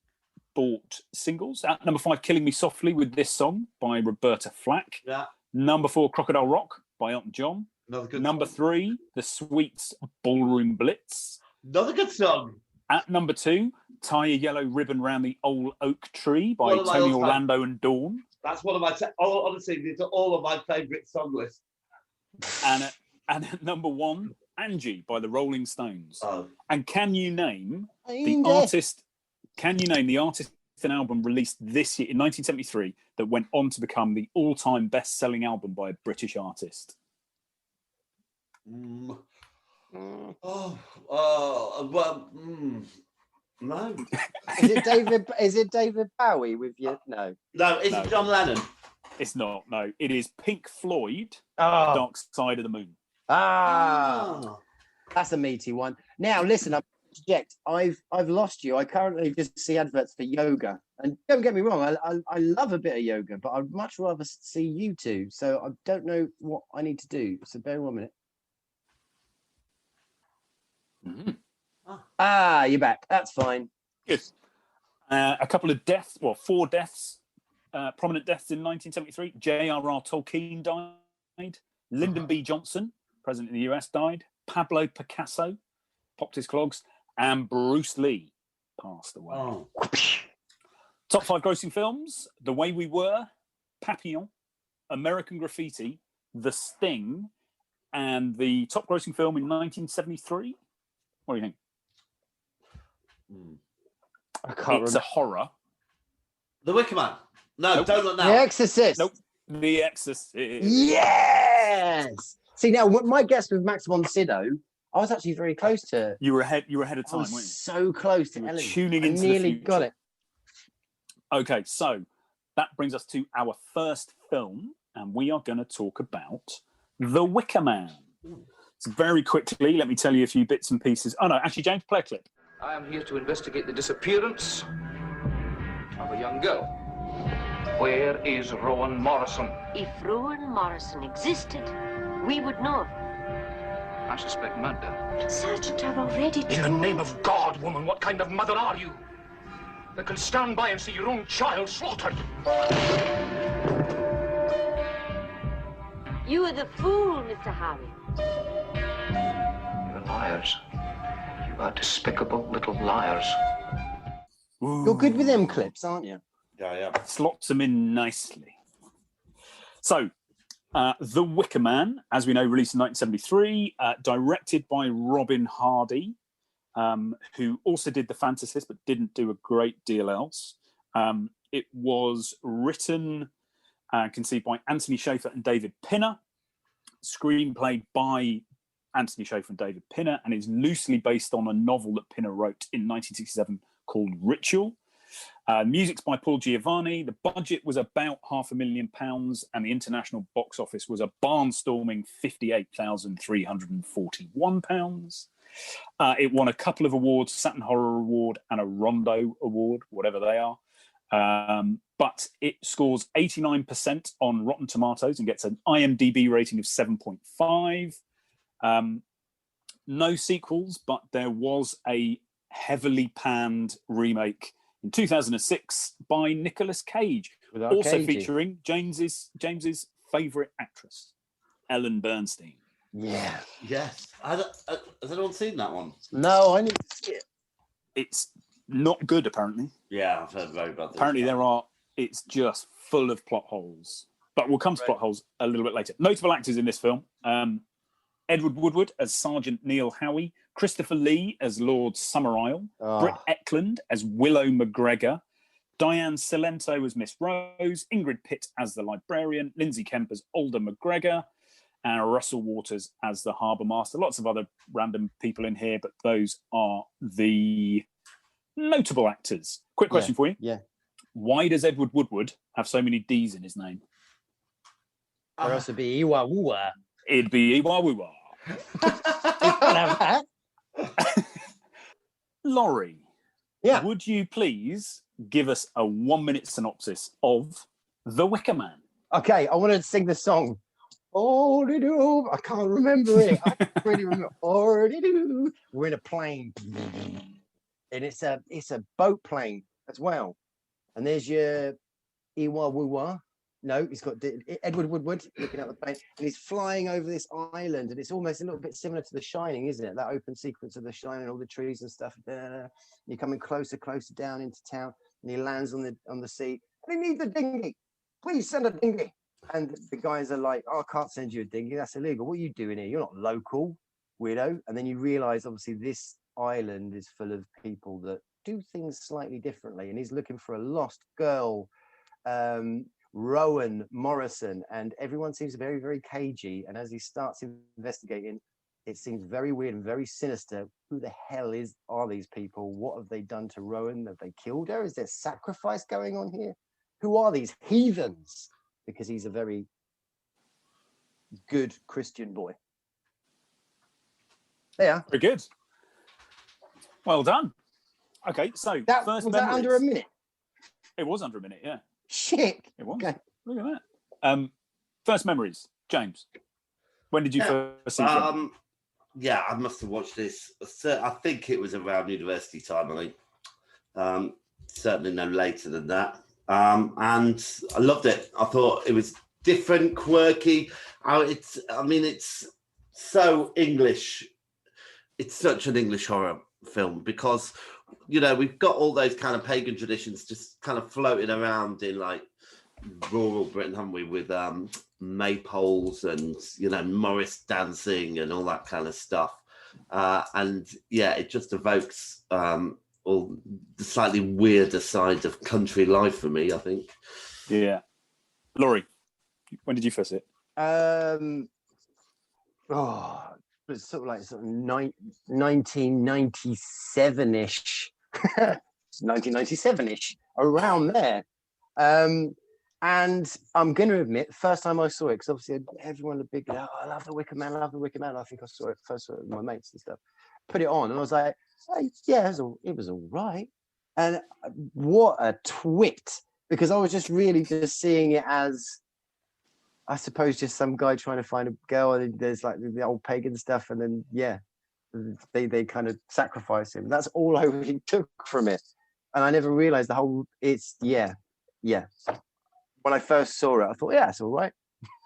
bought singles. At number 5, Killing Me Softly with This Song by Roberta Flack. Yeah. Number 4, Crocodile Rock by Elton John. Another good Number song. 3, The Sweets Ballroom Blitz. Another good song. At number 2, Tie a Yellow Ribbon Round the Old Oak Tree by One of my Tony all-time- Orlando and Dawn. That's one of my, honestly, these are all of my favourite song lists. And at number 1, Angie by the Rolling Stones. Oh. And can you name the artist and album released this year in 1973 that went on to become the all-time best-selling album by a British artist? Well, no. Is it David Bowie with you? No. No, is No. it John Lennon? It's not. No, it is Pink Floyd. Oh. Dark Side of the Moon. That's a meaty one. Now, listen, I interject. I've lost you. I currently just see adverts for yoga, and don't get me wrong, I love a bit of yoga, but I'd much rather see you two. So I don't know what I need to do. So bear 1 minute. You're back. That's fine. Good. A couple of deaths, 4 deaths, prominent deaths in 1973. J.R.R. Tolkien died. Lyndon B. Johnson, president of the US, died. Pablo Picasso popped his clogs. And Bruce Lee passed away. Oh. Top 5 grossing films: The Way We Were, Papillon, American Graffiti, The Sting, and the top grossing film in 1973. What do you think? I can't It's remember. a horror. The Wicker Man. No, Nope. don't look now. The Exorcist. Nope. The Exorcist. Yes. See, now my guess with Max von Sydow, I was actually very close to. You were ahead of I time, weren't you? was so close to You were Ellen. tuning I into the nearly future. got it. Okay, so that brings us to our first film, and we are going to talk about The Wicker Man. So very quickly, let me tell you a few bits and pieces. Oh no, actually, James, play a clip. I am here to investigate the disappearance of a young girl. Where is Rowan Morrison? If Rowan Morrison existed, we would know. I suspect murder. Sergeant, I've already In the name of God, woman, what kind of mother are you? That can stand by and see your own child slaughtered. You are the fool, Mr. Harry. You're liars. You are despicable little liars. You're good with them clips, aren't you? Yeah. Slots them in nicely. So, The Wicker Man, as we know, released in 1973, directed by Robin Hardy, who also did The Fantasist, but didn't do a great deal else. It was written and conceived by Anthony Shaffer and David Pinner, screenplayed by Anthony Shaffer and David Pinner, and is loosely based on a novel that Pinner wrote in 1967 called Ritual. Music's by Paul Giovanni. The budget was about £500,000, and the international box office was a barnstorming £58,341. It won a couple of awards, Saturn Horror Award and a Rondo Award, whatever they are. But it scores 89% on Rotten Tomatoes and gets an IMDb rating of 7.5. No sequels, but there was a heavily panned remake in 2006 by Nicolas Cage, also featuring James's favourite actress, Ellen Bernstein. Yeah. Yes. Has anyone seen that one? No, I need to see it. It's not good, apparently. Yeah, I've heard very bad things. Apparently it's just full of plot holes. But we'll come to plot holes a little bit later. Notable actors in this film. Edward Woodward as Sergeant Neil Howie, Christopher Lee as Lord Summerisle, Britt Eklund as Willow McGregor, Diane Cilento as Miss Rose, Ingrid Pitt as the librarian, Lindsay Kemp as Alder McGregor, and Russell Waters as the harbour master. Lots of other random people in here, but those are the notable actors. Quick question for you. Yeah. Why does Edward Woodward have so many D's in his name? Or else it'd be Iwa Wua. It'd be Iwa Wua. You can't have that. Laurie, Yeah. would you please give us a 1-minute synopsis of The Wicker Man? Okay, I want to sing the song. Oh, do I can't remember it. I can't really remember. Oh, do we're in a plane, and it's a boat plane as well. And there's your Iwa Wua. No, he's got Edward Woodward looking at the plane, and he's flying over this island, and it's almost a little bit similar to The Shining, isn't it? That open sequence of The Shining, all the trees and stuff. You're coming closer down into town, and he lands on the sea. We need the dinghy. Please send a dinghy. And the guys are like, "Oh, I can't send you a dinghy. That's illegal. What are you doing here? You're not local, weirdo." And then you realise, obviously, this island is full of people that do things slightly differently, and he's looking for a lost girl. Rowan Morrison, and everyone seems very, very cagey. And as he starts investigating, it seems very weird and very sinister. Who the hell are these people? What have they done to Rowan? Have they killed her? Is there sacrifice going on here? Who are these heathens? Because he's a very good Christian boy. Yeah. Very good. Well done. Okay, so That first was that memories. under a minute. It was under a minute, yeah. Shit. It was. Okay. Look at that. First memories, James. When did you first see it? Yeah, I must have watched this. I think it was around university time. I think certainly no later than that. And I loved it. I thought it was different, quirky. It's so English. It's such an English horror film because, we've got all those kind of pagan traditions just kind of floating around in like rural Britain, haven't we? With maypoles and, Morris dancing and all that kind of stuff. And yeah, it just evokes all the slightly weirder side of country life for me, I think. Yeah. Laurie, when did you first see it? It's sort of 1997-ish. 1997-ish, around there. And I'm going to admit, first time I saw it, because obviously everyone was big, I love the Wicker Man, I think I saw it with my mates and stuff. Put it on, and I was like, yeah, it was all right. And what a twit, because I was just really just seeing it as, I suppose, just some guy trying to find a girl, and there's like the old pagan stuff, and then they kind of sacrifice him. That's all I really took from it, and I never realized the whole. It's yeah. When I first saw it, I thought, yeah, it's all right.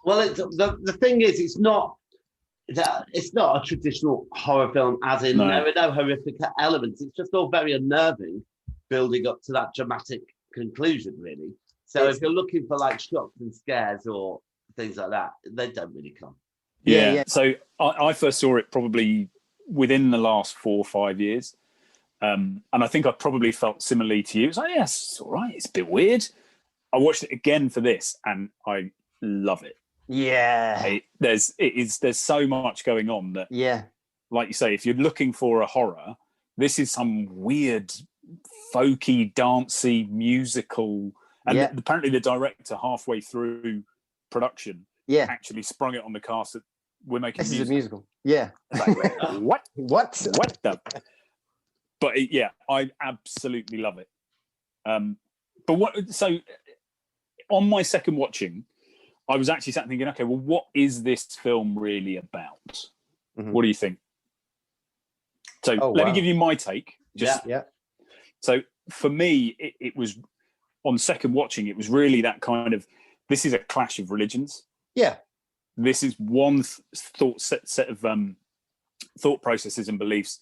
Well, the thing is, it's not a traditional horror film, as in there are no horrific elements. It's just all very unnerving, building up to that dramatic conclusion, really. So if you're looking for like shocks and scares or things like that, they don't really come. Yeah. So I first saw it probably within the last 4 or 5 years. And I think I probably felt similarly to you. It's like, yes, it's all right. It's a bit weird. I watched it again for this, and I love it. Yeah. There's so much going on that, Yeah. like you say, if you're looking for a horror, this is some weird, folky, dancey, musical. And apparently the director, halfway through production, actually sprung it on the cast that we're making this is a musical. Yeah. Like, what? What the? But I absolutely love it. So on my second watching, I was actually sat thinking, okay, well, what is this film really about? Mm-hmm. What do you think? So let me give you my take. So for me, it was, on second watching, it was really that kind of, this is a clash of religions. Yeah. This is one set of thought processes and beliefs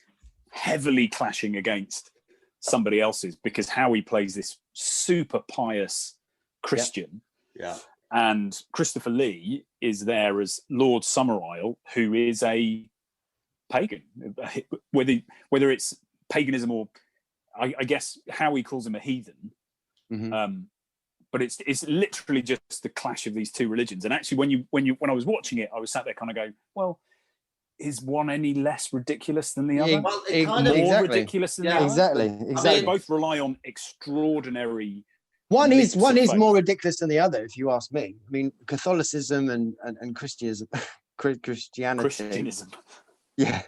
heavily clashing against somebody else's, because Howie plays this super pious Christian. Yeah. And Christopher Lee is there as Lord Summerisle, who is a pagan. Whether it's paganism or, I guess Howie calls him a heathen. Mm-hmm. But it's literally just the clash of these two religions. And actually, when I was watching it, I was sat there kind of going, well, is one any less ridiculous than the other? Well, more ridiculous than the other? Exactly. They both rely on extraordinary. One is more ridiculous than the other, if you ask me. I mean, Catholicism and Christianity. Yeah,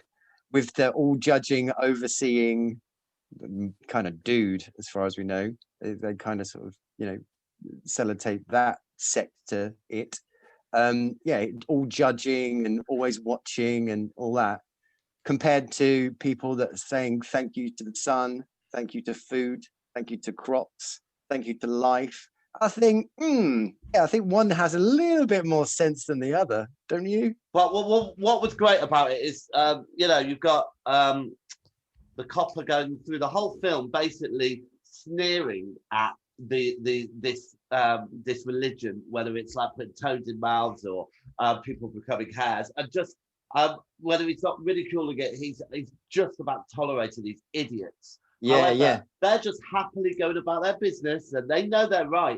with the all judging, overseeing kind of dude, as far as we know. They kind of sort of, sellotape that sector. All judging and always watching and all that, compared to people that are saying thank you to the sun, thank you to food, thank you to crops, thank you to life. I think, I think one has a little bit more sense than the other, don't you? But what was great about it is, you've got the copper going through the whole film, basically sneering at this religion, whether it's like putting toads in mouths or people becoming hares, and just whether he's not ridiculing it, he's just about tolerating these idiots. However, they're just happily going about their business, and they know they're right,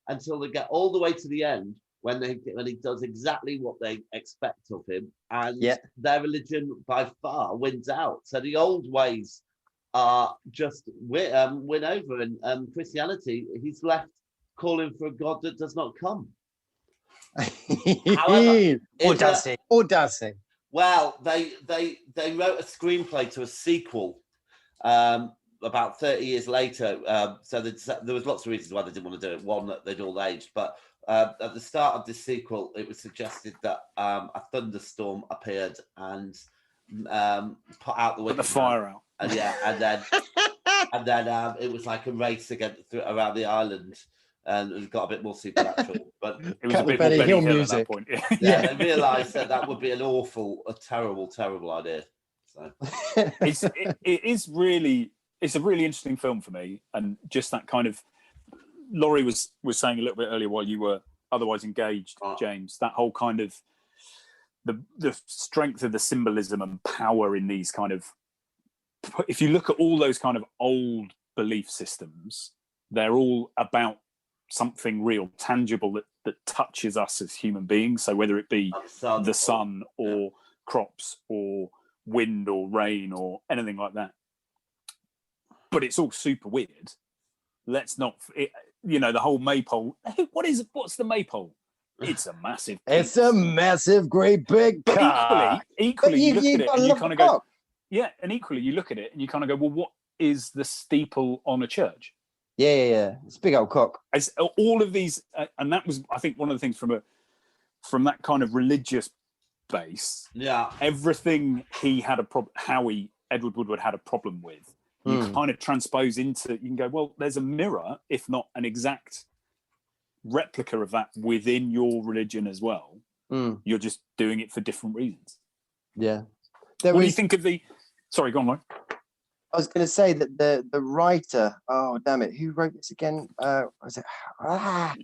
until they get all the way to the end, when he does exactly what they expect of him, and their religion by far wins out. So the old ways are just win over, and Christianity, he's left calling for a God that does not come. However, or does he? Well, they wrote a screenplay to a sequel about 30 years later. So there was lots of reasons why they didn't want to do it. One, that they'd all aged, but at the start of this sequel, it was suggested that a thunderstorm appeared and put out the Wicker fire out. And then it was like a race around the island, and it got a bit more supernatural. But it was a bit more Benny Hill music at that point. They realised that would be a terrible idea. So it's a really interesting film for me, and just that kind of, Laurie was saying a little bit earlier while you were otherwise engaged, James, that whole kind of the strength of the symbolism and power in these kind of, if you look at all those kind of old belief systems, they're all about something real, tangible that touches us as human beings. So whether it be the sun or crops or wind or rain or anything like that, but it's all super weird. Let's not, the whole maypole. What's the maypole? It's a massive. It's a massive, great big car. Equally, you look at it and you kind of go, and equally you look at it and you kind of go, well, what is the steeple on a church? Yeah. It's a big old cock. As all of these, and that was, I think, one of the things from that kind of religious base. Yeah. Everything he had a problem. Edward Woodward had a problem with. You kind of transpose into. You can go, well, there's a mirror, if not an exact replica of that within your religion as well. You're just doing it for different reasons. Yeah. What do you think of the? Sorry, go on, Lauren. I was going to say that the writer. Oh, damn it! Who wrote this again? Was it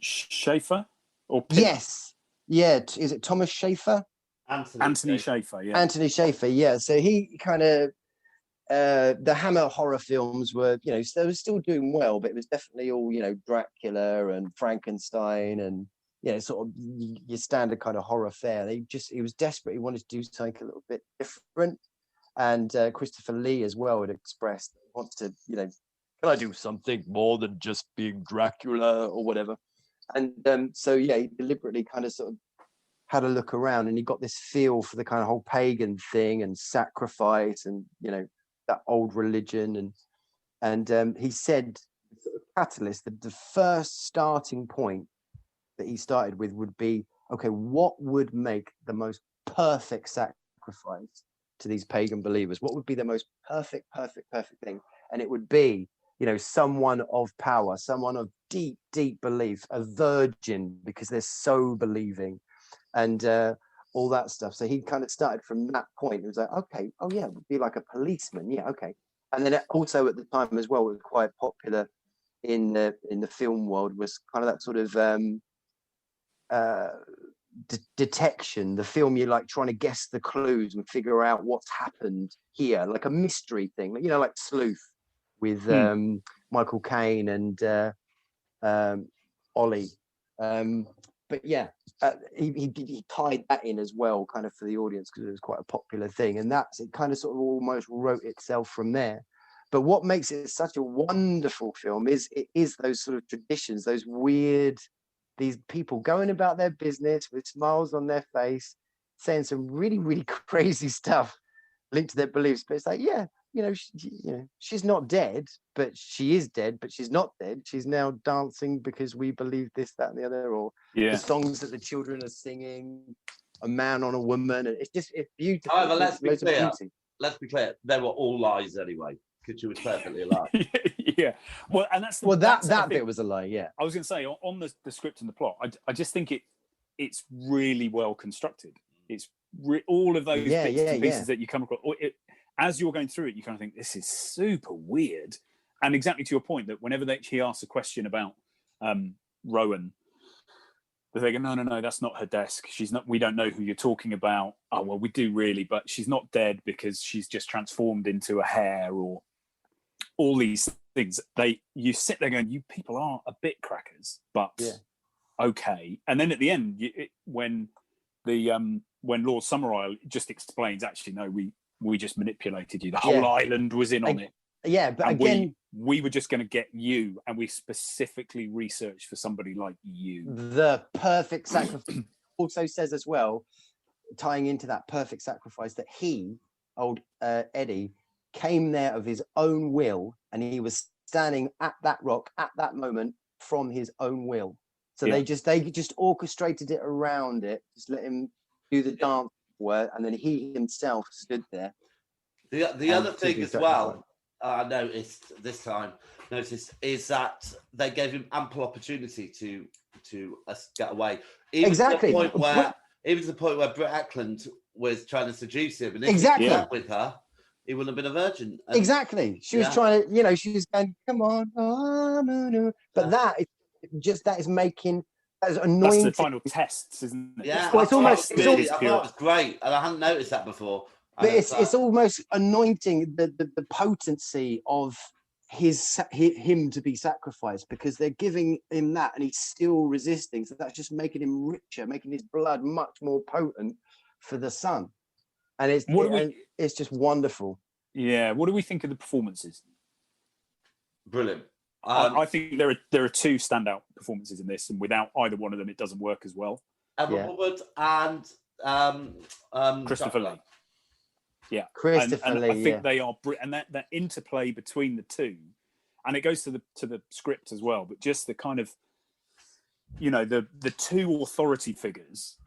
Schaefer or Pym? Yes? Yeah. Is it Thomas Schaefer? Anthony Schaefer. Yeah. Anthony Schaefer. Yeah. So he kind of the Hammer horror films were, you know, they were still doing well, but it was definitely all, you know, Dracula and Frankenstein and, you know, sort of your standard kind of horror fare. He was desperate. He wanted to do something a little bit different. And Christopher Lee as well had expressed he wants to, you know, can I do something more than just being Dracula or whatever? And so, yeah, he deliberately kind of sort of had a look around, and he got this feel for the kind of whole pagan thing and sacrifice and, you know, that old religion. And he said the catalyst, the first starting point that he started with would be, okay, what would make the most perfect sacrifice to these pagan believers? What would be the most perfect thing? And it would be, you know, someone of power, someone of deep belief, a virgin, because they're so believing, and all that stuff. So he kind of started from that point. It was like, okay, oh yeah, it would be like a policeman. Yeah, okay. And then also at the time as well, it was quite popular in the film world, was kind of that sort of detection. The film, you're like trying to guess the clues and figure out what's happened here, like a mystery thing, you know, like Sleuth with Michael Caine and Ollie. But yeah, he tied that in as well, kind of for the audience, because it was quite a popular thing, and it kind of sort of almost wrote itself from there. But what makes it such a wonderful film is those sort of traditions, those weird, these people going about their business with smiles on their face, saying some really crazy stuff linked to their beliefs. But it's like, yeah, you know, she's not dead, but she is dead, but she's not dead. She's now dancing because we believe this, that, and the other, or the songs that the children are singing, a man on a woman. And it's beautiful. However, let's be clear, they were all lies anyway, because she was perfectly alive. Yeah. Well, and that's that bit was a lie. Yeah. I was going to say on the script and the plot, I just think it's really well constructed. It's all of those bits and pieces that you come across. As you're going through it, you kind of think, this is super weird. And exactly to your point, that whenever he asks a question about Rowan, they go, no, that's not her desk. She's not. We don't know who you're talking about. Oh, well, we do really, but she's not dead because she's just transformed into a hare, or all these things. You sit there going, you people are a bit crackers, but okay. And then at the end, when Lord Summerisle just explains, actually, no, we just manipulated you. The whole island was in on it. Yeah, but and again, we were just going to get you, and we specifically researched for somebody like you. The perfect sacrifice also says as well, tying into that perfect sacrifice, that old Eddie, came there of his own will, and he was standing at that rock at that moment from his own will. So they just orchestrated it around it, just let him do the dance work, and then he himself stood there. The other thing as well, I noticed this time, is that they gave him ample opportunity to get away. Even exactly. To the point where Britt Eklund was trying to seduce him, and if exactly. he got with her, he wouldn't have been a virgin. And, exactly. She was trying to, she was going, come on, but that is making. That's anointing. That's the final tests, isn't it? Yeah, well, it's almost. I thought it was great, and I hadn't noticed that before. But it's almost anointing the potency of him to be sacrificed, because they're giving him that, and he's still resisting. So that's just making him richer, making his blood much more potent for the sun. And it's just wonderful. Yeah. What do we think of the performances? Brilliant. I think there are two standout performances in this, and without either one of them, it doesn't work as well. Emma Wood and Christopher Lee. Yeah, Christopher Lee. I think they are, and that interplay between the two, and it goes to the script as well. But just the kind of, the two authority figures,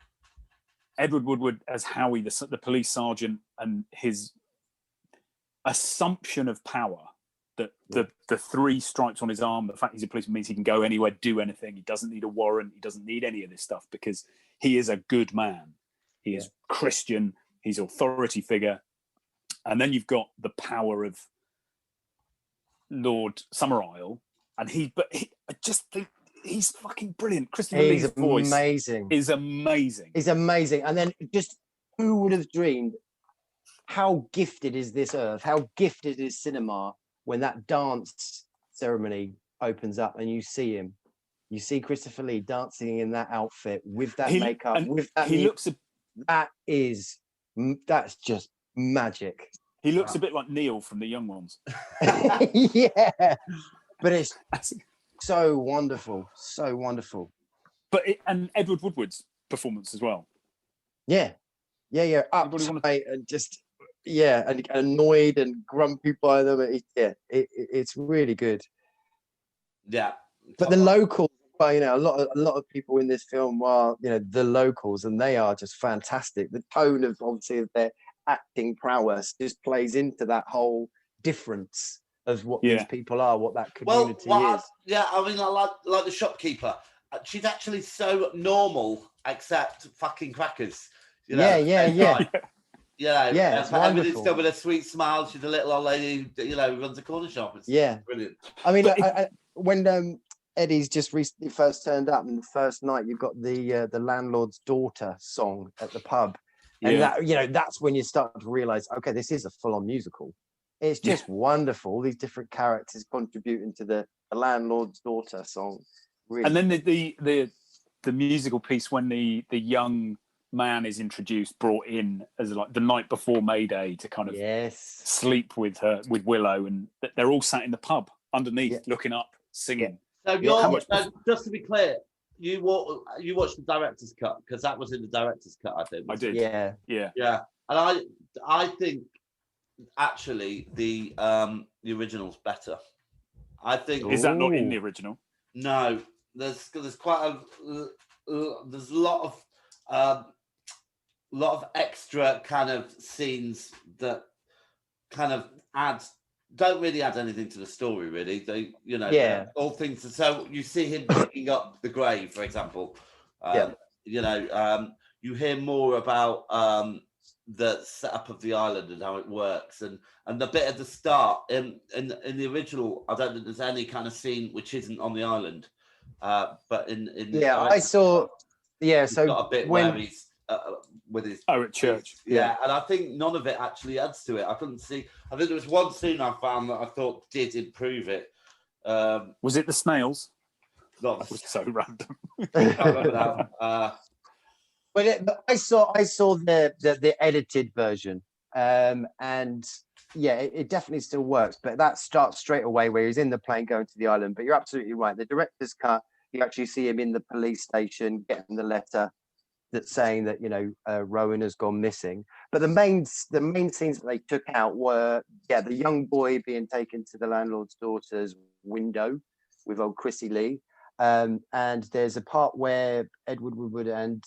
Edward Woodward as Howie, the police sergeant, and his assumption of power. That the 3 stripes on his arm, the fact he's a policeman means he can go anywhere, do anything. He doesn't need a warrant. He doesn't need any of this stuff because he is a good man. He is Christian. He's an authority figure. And then you've got the power of Lord Summerisle, and I just think he's fucking brilliant. Christopher Lee's voice is amazing. He's amazing. And then just who would have dreamed how gifted is this earth? How gifted is cinema when that dance ceremony opens up and you see him? You see Christopher Lee dancing in that outfit with that makeup, with that. That's just magic. He looks a bit like Neil from The Young Ones. Yeah, but it's so wonderful, so wonderful. And Edward Woodward's performance as well. Yeah, uptight and just and annoyed and grumpy by them. It's really good. Yeah, but the locals, well, you know, a lot of people in this film are, you know, the locals, and they are just fantastic. The tone of obviously of their acting prowess just plays into that whole difference of what these people are, what that community is. I mean, I like the shopkeeper. She's actually so normal, except fucking crackers. You know? Yeah. It's wonderful. Still with a sweet smile. She's a little old lady who, you know, runs a corner shop. It's brilliant. I mean, when Eddie's just recently first turned up, and the first night you've got the landlord's daughter song at the pub, and that, you know, that's when you start to realize, okay, this is a full-on musical. It's just wonderful. These different characters contributing to the landlord's daughter song. Really. And then the musical piece when the young man is introduced, brought in as like the night before May Day to kind of sleep with Willow, and they're all sat in the pub underneath, looking up, singing. So just to be clear, you watched the director's cut, because that was in the director's cut, I think. I did. Yeah. And I think actually the original's better. I think. Is that not in the original? No, there's quite there's a lot of extra kind of scenes that kind of don't really add anything to the story, really. They, you know, all things. So you see him picking up the grave, for example. You know, you hear more about the setup of the island and how it works, and the bit at the start in the original. I don't think there's any kind of scene which isn't on the island, but in I saw. Yeah, so got a bit where he's with his at church. And I think none of it actually adds to it. I couldn't see. I think there was one scene I found that I thought did improve it. Was it the snails? That was so random. But I saw the edited version, and it definitely still works. But that starts straight away where he's in the plane going to the island. But you're absolutely right. The director's cut, you actually see him in the police station getting the letter that's saying that, you know, Rowan has gone missing. But the main scenes that they took out were the young boy being taken to the landlord's daughter's window with old Chrissy Lee, and there's a part where Edward Woodward and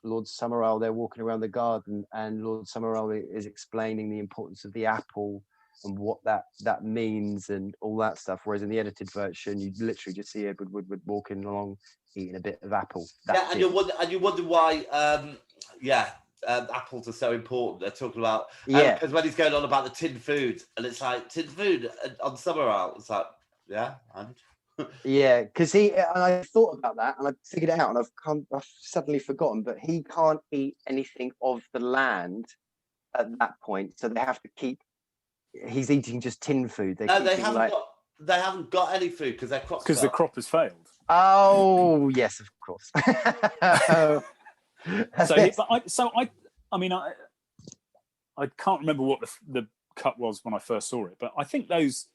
Lord Summerall, they're walking around the garden, and Lord Summerall is explaining the importance of the apple and what that means and all that stuff. Whereas in the edited version, you literally just see Edward Woodward walking along, eating a bit of apple. And you wonder why. Apples are so important. They're talking about because when he's going on about the tin food, and it's like tin food on Summerall. It's like because I thought about that and I figured it out, and I've suddenly forgotten. But he can't eat anything of the land at that point, so they have to keep. He's eating just tin food. They haven't got any food because the crop has failed. Oh yes, of course. I can't remember what the cut was when I first saw it, but I think those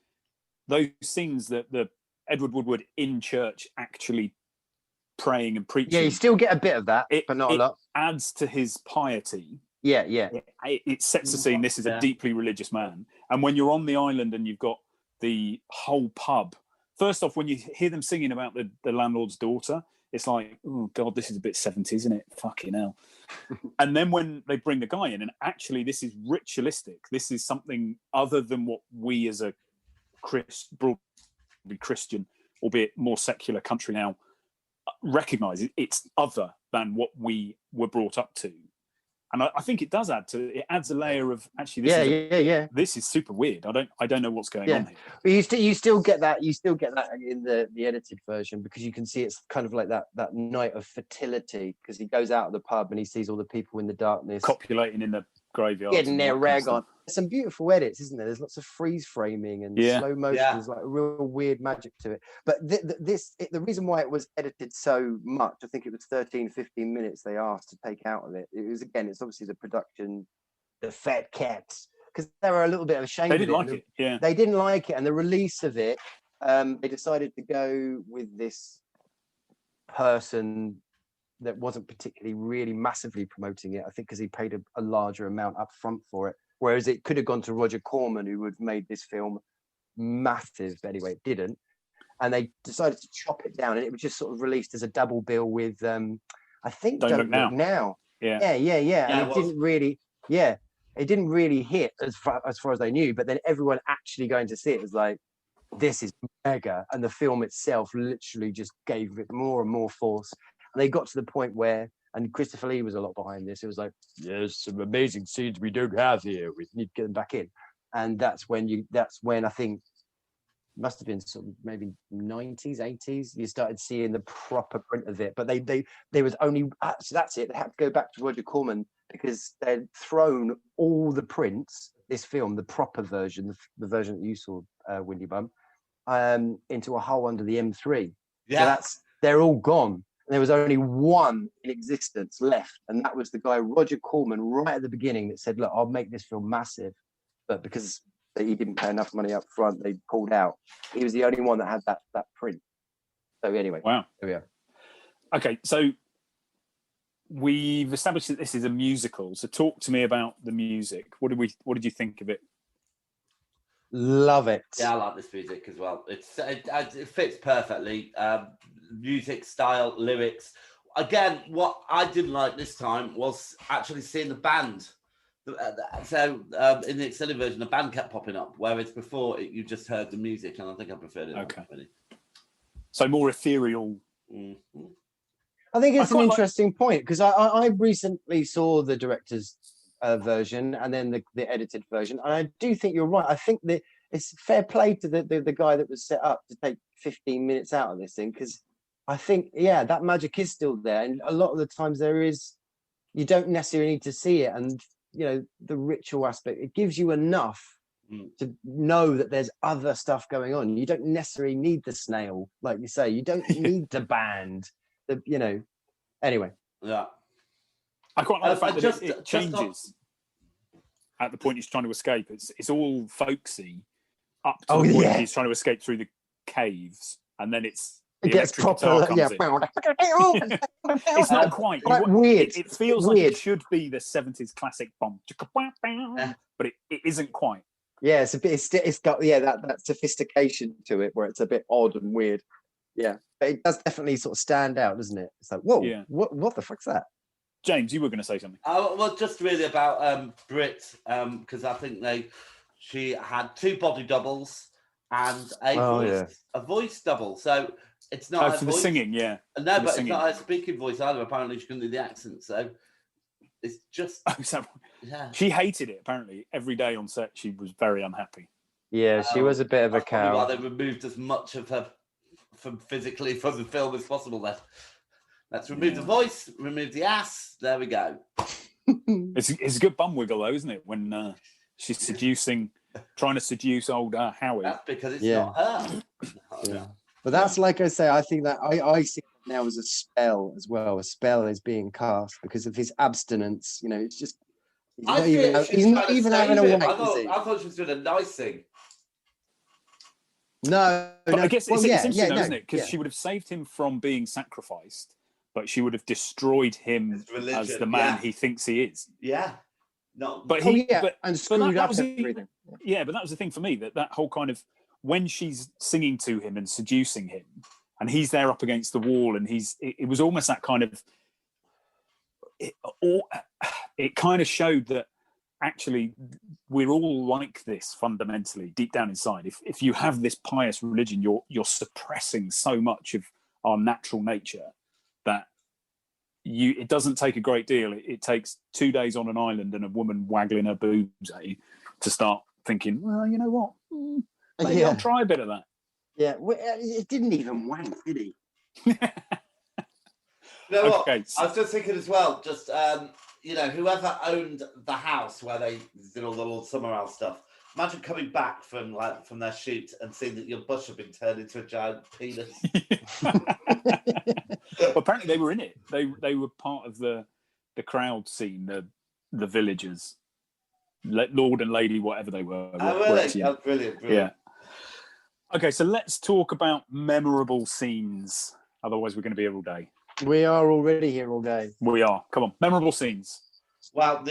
scenes that the Edward Woodward in church actually praying and preaching. Yeah, you still get a bit of that, but not a lot. Adds to his piety. Yeah. It sets the scene. This is a deeply religious man. And when you're on the island and you've got the whole pub, first off, when you hear them singing about the landlord's daughter, it's like, oh God, this is a bit 70s, isn't it? Fucking hell. And then when they bring the guy in, and actually this is ritualistic. This is something other than what we as a broadly Christian, albeit more secular country now, recognise. It's other than what we were brought up to. And I think it does adds a layer of actually. This is super weird. I don't know what's going on here. But you still get that in the edited version, because you can see it's kind of like that night of fertility, because he goes out of the pub and he sees all the people in the darkness copulating in the graveyards. getting and their all that kind of rag on. stuff. There's some beautiful edits, isn't there? There's lots of freeze framing and Yeah. slow motion. Yeah. There's like a real weird magic to it. But the reason why it was edited so much, I think it was 13, 15 minutes they asked to take out of it. It was, again, it's obviously the production, the fat cats, because they were a little bit ashamed They of didn't like it. Yeah. They didn't like it. And the release of it, they decided to go with this person that wasn't particularly really massively promoting it, I think, because he paid a larger amount up front for it. Whereas it could have gone to Roger Corman, who would have made this film massive. But anyway, it didn't. And they decided to chop it down, and it was just sort of released as a double bill with, I think, Don't Look Now. Yeah. And it it didn't really, it didn't really hit as far as they knew. But then everyone actually going to see it was like, this is mega. And the film itself literally just gave it more and more force. And they got to the point where, and Christopher Lee was a lot behind this. It was like, there's some amazing scenes we don't have here. We need to get them back in. And that's when I think, must have been sort of maybe 90s, 80s, you started seeing the proper print of it. But there was only, so that's it. They had to go back to Roger Corman because they'd thrown all the prints, this film, the proper version, the version that you saw, Windy Bum, into a hole under the M3. Yeah. So they're all gone. And there was only one in existence left. And that was the guy, Roger Corman, right at the beginning, that said, look, I'll make this film massive. But because he didn't pay enough money up front, they pulled out. He was the only one that had that print. So anyway. Wow. There we are. Okay, so we've established that this is a musical. So talk to me about the music. What did you think of it? Love it. Yeah, I like this music as well. It fits perfectly. Music style, lyrics. Again, what I didn't like this time was actually seeing the band. So in the extended version, the band kept popping up, whereas before you just heard the music, and I think I preferred it. Okay. So more ethereal. Mm-hmm. I think it's an interesting point, because I recently saw the director's version and then the edited version, and I do think you're right. I think that it's fair play to the guy that was set up to take 15 minutes out of this thing, because I think, that magic is still there, and a lot of the times you don't necessarily need to see it, and the ritual aspect, it gives you enough to know that there's other stuff going on. You don't necessarily need the snail, like you say. You don't need the band. Anyway. Yeah. I quite like the fact that it changes at the point he's trying to escape. It's all folksy up to the point he's trying to escape through the caves, and then it gets proper. It's not quite weird. It feels like it should be the 70s classic bomb, but it isn't quite. Yeah, it's a bit. It's got that sophistication to it where it's a bit odd and weird. Yeah, but it does definitely sort of stand out, doesn't it? It's like, whoa, what the fuck's that? James, you were going to say something. Well, just really about Brit, because I think she had two body doubles and a voice double. So it's not her for voice. The singing, yeah. No, but it's not her speaking voice either. Apparently, she couldn't do the accent. So it's just She hated it. Apparently, every day on set, she was very unhappy. Yeah, she was a bit of a cow. Why they removed as much of her physically from the film as possible. Then let's remove the voice, remove the ass. There we go. It's a good bum wiggle, though, isn't it? When she's trying to seduce old Howie. That's because it's not her. But that's, like I say, I think that I see it now as a spell as well. A spell is being cast because of his abstinence. It's just he's not even having a wife. I thought she was doing a nice thing. No, I guess it's interesting, isn't it? Because she would have saved him from being sacrificed, but she would have destroyed him as the man he thinks he is. Yeah. No. But and screwed up everything. Yeah, but that was the thing for me, that whole kind of, when she's singing to him and seducing him, and he's there up against the wall, and it was almost that kind of, it kind of showed that actually we're all like this fundamentally deep down inside. If you have this pious religion, you're suppressing so much of our natural nature that it doesn't take a great deal. It takes 2 days on an island and a woman waggling her boobs at you to start thinking, well, you know what, maybe I'll try a bit of that. Yeah, it didn't even wank, did he? You know what? I was just thinking as well, just you know, whoever owned the house where they did all the Lord Summerall stuff, imagine coming back from their shoot and seeing that your bush had been turned into a giant penis. Well, apparently they were in it. They were part of the crowd scene, the villagers, Lord and Lady, whatever they were. Oh, really? Oh, brilliant. Yeah. Okay, so let's talk about memorable scenes. Otherwise, we're going to be here all day. We are already here all day. We are. Come on, memorable scenes. Well, at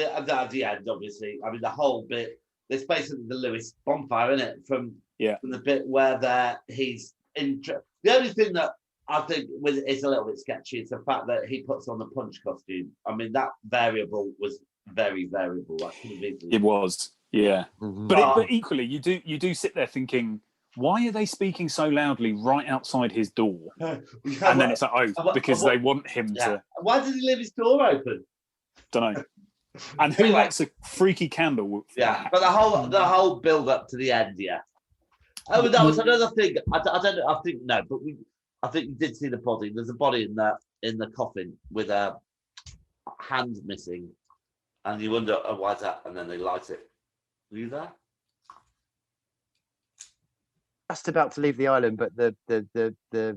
the end, obviously. I mean, the whole bit. It's basically the Lewis bonfire, isn't it? From the bit where he's in. The only thing that I think is a little bit sketchy is the fact that he puts on the punch costume. I mean, that variable was very variable. That could have easily. It was, yeah. Mm-hmm. But equally, you do sit there thinking, why are they speaking so loudly right outside his door? And then it's like, because they want him to. Why did he leave his door open? Don't know. And who likes a freaky candle? Yeah, but the whole build up to the end, yeah. Oh, but that was another thing. I don't know. I think no, but I think you did see the body. There's a body in the coffin with a hand missing, and you wonder why's that? And then they light it. Were you there? Just about to leave the island, but the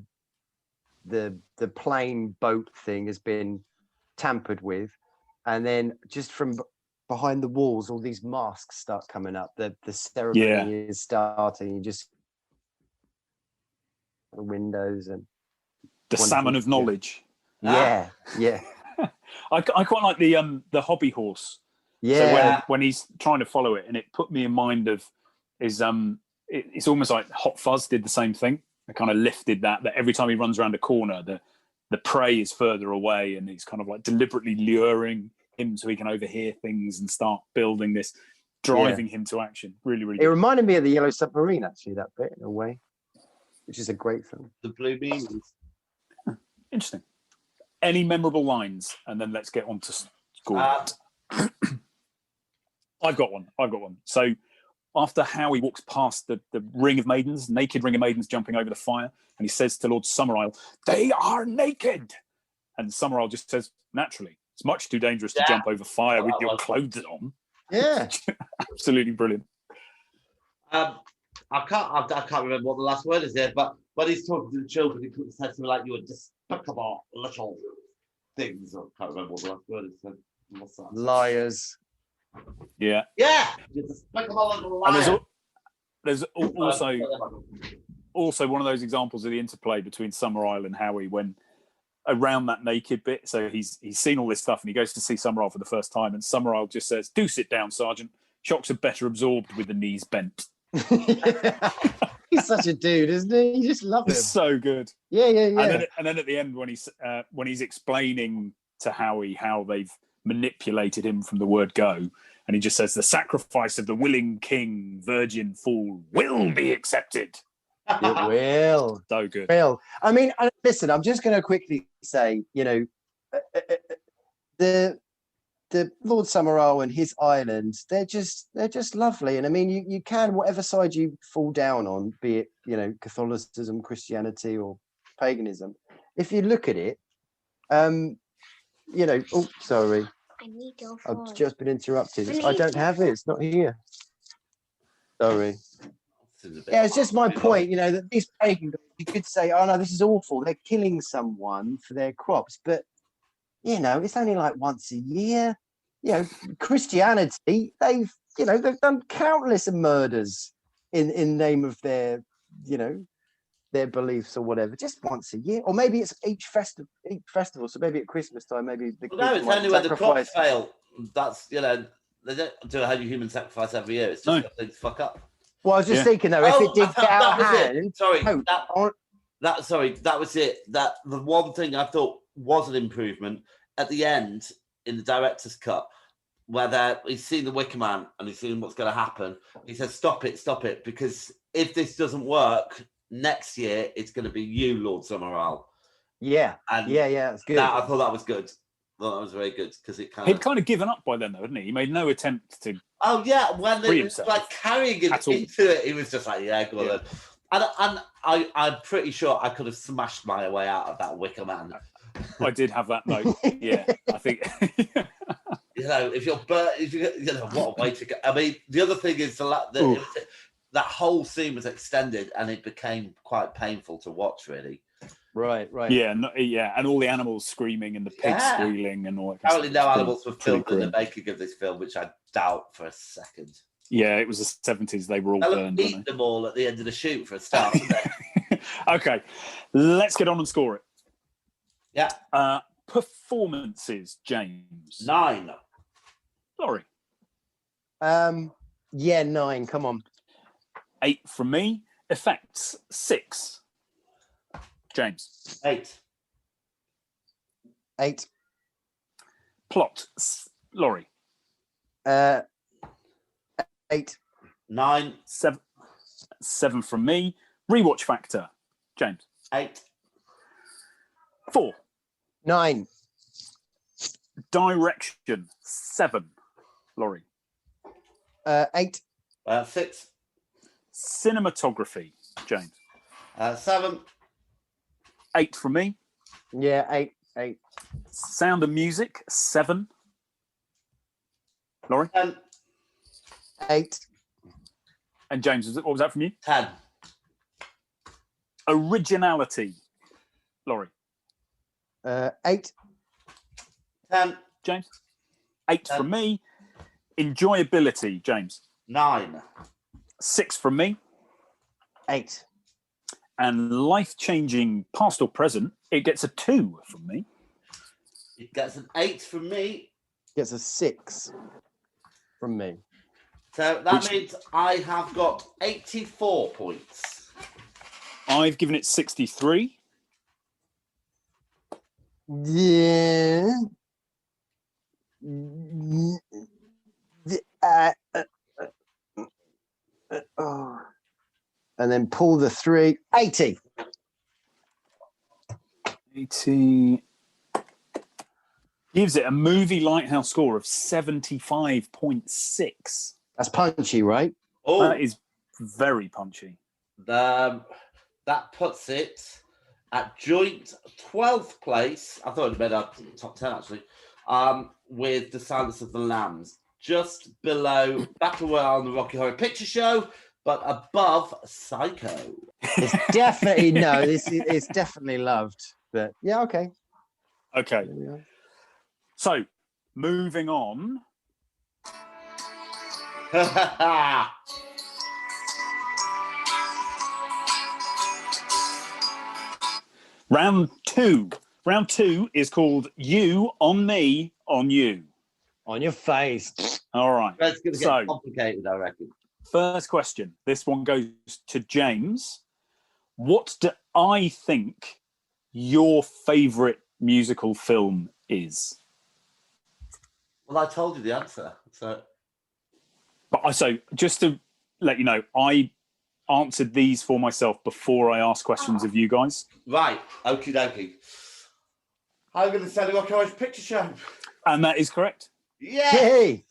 plane boat thing has been tampered with, and then just from behind the walls, all these masks start coming up. The ceremony is starting. You just the windows and the salmon of knowledge. Yeah. I quite like the hobby horse. Yeah. So when he's trying to follow it, and it put me in mind of it's almost like Hot Fuzz did the same thing. They kind of lifted that every time he runs around a corner, the prey is further away, and he's kind of like deliberately luring him so he can overhear things and start building this, driving him to action. Really, really. It reminded me of the Yellow Submarine, actually, that bit in a way, which is a great film. The Blue Beans. Interesting. Any memorable lines, and then let's get on to score. I've got one. So after Howie walks past the ring of maidens, naked ring of maidens jumping over the fire, and he says to Lord Summerisle, "They are naked." And Summerisle just says, "Naturally, it's much too dangerous to jump over fire with your clothes on." Yeah. Absolutely brilliant. I can't remember what the last word is there, but when he's talking to the children, he puts something like, "You are despicable little things." I can't remember what the last word is. What's that? Liars. Yeah. Yeah. You're despicable little liars. And there's also one of those examples of the interplay between Summerisle and Howie when around that naked bit. So he's seen all this stuff and he goes to see Summerisle for the first time, and Summerisle just says, "Do sit down, Sergeant. Shocks are better absorbed with the knees bent." He's such a dude, isn't he? You just love him. So good. Yeah. And then at the end, when he's explaining to Howie how they've manipulated him from the word go, and he just says, "The sacrifice of the willing king, virgin fool, will be accepted." It will. So good. Will. I mean, listen, I'm just going to quickly say, the Lord Summerisle and his island, they're just lovely. And I mean, you can, whatever side you fall down on, be it, Catholicism, Christianity, or paganism, if you look at it, oh, sorry. I need your phone. I've just been interrupted. I don't have it. It's not here. Sorry. Yeah, it's just my point, that these pagans, you could say, "Oh no, this is awful. They're killing someone for their crops," but it's only like once a year. Christianity, they've done countless murders in name of their beliefs or whatever, just once a year, or maybe it's each festival. So maybe at Christmas time, maybe the no, it's only when the crops fail. That's they don't do a human sacrifice every year. It's just things fuck up. Well, I was just thinking though, if it did get out of hand. That was it. That the one thing I thought was an improvement at the end in the director's cut, where he's seen the Wicker Man and he's seen what's going to happen. He says, "Stop it, because if this doesn't work next year, it's going to be you, Lord Summerisle." Yeah, and it's good. I thought that was good. Well, that was very good because he'd kind of given up by then, though, hadn't he? He made no attempt to. Oh yeah, when they was like carrying him into it, he was just like, "Yeah, go on." And I'm pretty sure I could have smashed my way out of that Wicker Man. I did have that note. Yeah, I think. You know, if you're what a way to go. I mean, the other thing is that whole scene was extended, and it became quite painful to watch. Really. Right. Yeah, and all the animals screaming and the pigs squealing and all that. Apparently, no animals were filmed in the making of this film, which I doubt for a second. Yeah, it was the 70s. They were all burned. Eat them all at the end of the shoot for a start. Okay, let's get on and score it. Yeah. Performances, James. 9. Laurie. 9. Come on. 8 from me. Effects, 6. James. 8. 8. Plot, Laurie. 8. 9. 7 from me. Rewatch factor, James. 8. 4. 9. Direction, 7. Laurie. 8. 6. Cinematography, James. 7. 8 from me. Yeah, 8. Sound and music, 7. Laurie. 10. 8. And James, what was that from you? 10. Originality, Laurie. 8. 10. James. 8 10. from me. Enjoyability, James. 9. 6 from me. 8. And life-changing past or present, it gets a 2 from me. It gets an 8 from me. Gets a 6 from me. So that means I have got 84 points. I've given it 63. Yeah. And then pull the 3. 80. 80. Gives it a Movie Lighthouse score of 75.6. That's punchy, right? Oh, That is very punchy. that puts it at joint 12th place. I thought it'd been up top 10 actually. With The Silence of the Lambs, just below Battle Royale and the Rocky Horror Picture Show, but above Psycho. It's definitely it's definitely loved. But yeah, okay. Okay. There we are. So, moving on. Round 2. Round 2 is called You on Me on You. On your face. All right. That's going to So- get complicated, I reckon. First question. This one goes to James. What do I think your favourite musical film is? Well, I told you the answer. So Just to let you know, I answered these for myself before I asked questions of you guys. right, okie dokie. I'm going to say the Rocky Horror Picture Show. And that is correct. Yeah. Hey.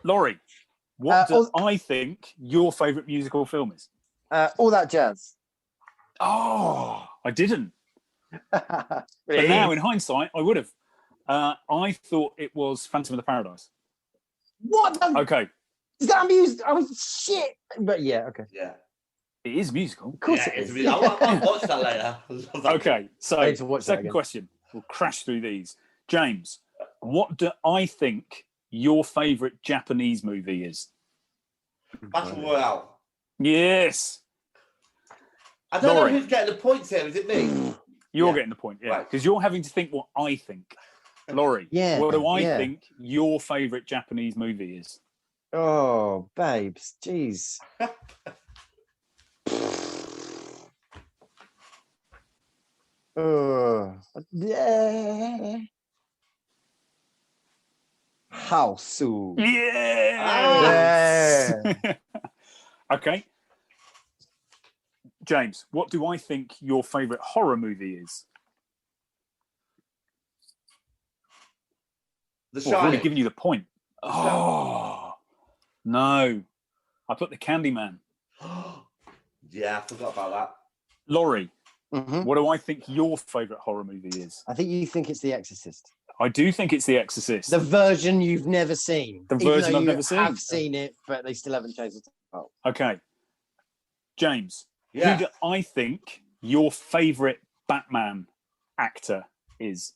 Laurie, what do also- I think your favourite musical film is? All That Jazz. Oh, I didn't. But now, in hindsight, I would have. I thought it was Phantom of the Paradise. What the Okay, is that music? I mean, shit. But yeah, okay. Yeah. it is musical. Of course Yeah, it is. it's really- I'll watch that later. Okay, so I need to watch that second again. question. We'll crash through these. James, what do I think your favourite Japanese movie is? Battle Royale. Yes, I don't Laurie. know who's getting the points here. Is it me? you're Yeah. getting the point, yeah, Right. because you're having to think what I think. Laurie, Yeah, what do I yeah. think your favourite Japanese movie is? Oh, babes. Jeez. Yeah. House. Yes! Okay. James, what do I think your favourite horror movie is? The Well, I've already Shining. given you the point. Oh, no. I put the Candyman. Yeah, I forgot about that. Laurie, Mhm. what do I think your favourite horror movie is? I think you think it's The Exorcist. I do think it's The Exorcist. The version you've never seen. The Even version though I've you never seen. have seen it, but they still haven't changed the title. Okay. James, Yeah. who do I think your favourite Batman actor is?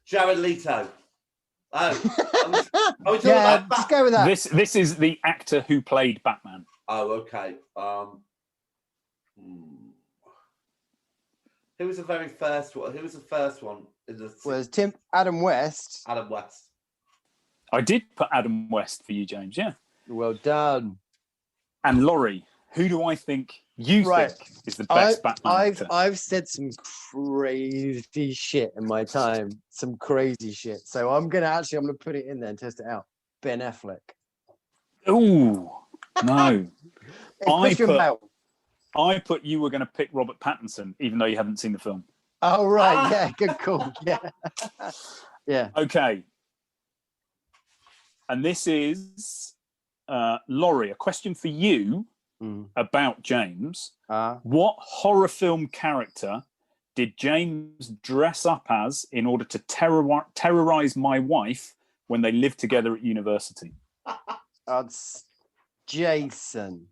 Jared Leto. Oh, are we talking Yeah, about just go with that. This is the actor who played Batman. Oh, okay. Who was the very first one? Who was the first one in the? Was Adam West. Adam West. I did put Adam West for you, James. Yeah. Well done. And Laurie, who do I think you Right. think is the best Batman actor? I've said some crazy shit in my time. Some crazy shit. So I'm gonna put it in there and test it out. Ben Affleck. Ooh, no. Christian Bale. I put you were going to pick Robert Pattinson, even though you haven't seen the film. Oh right, yeah, good call. Yeah. Yeah. Okay. And this is Laurie, a question for you about James. What horror film character did James dress up as in order to terrorize my wife when they lived together at university? It's Jason.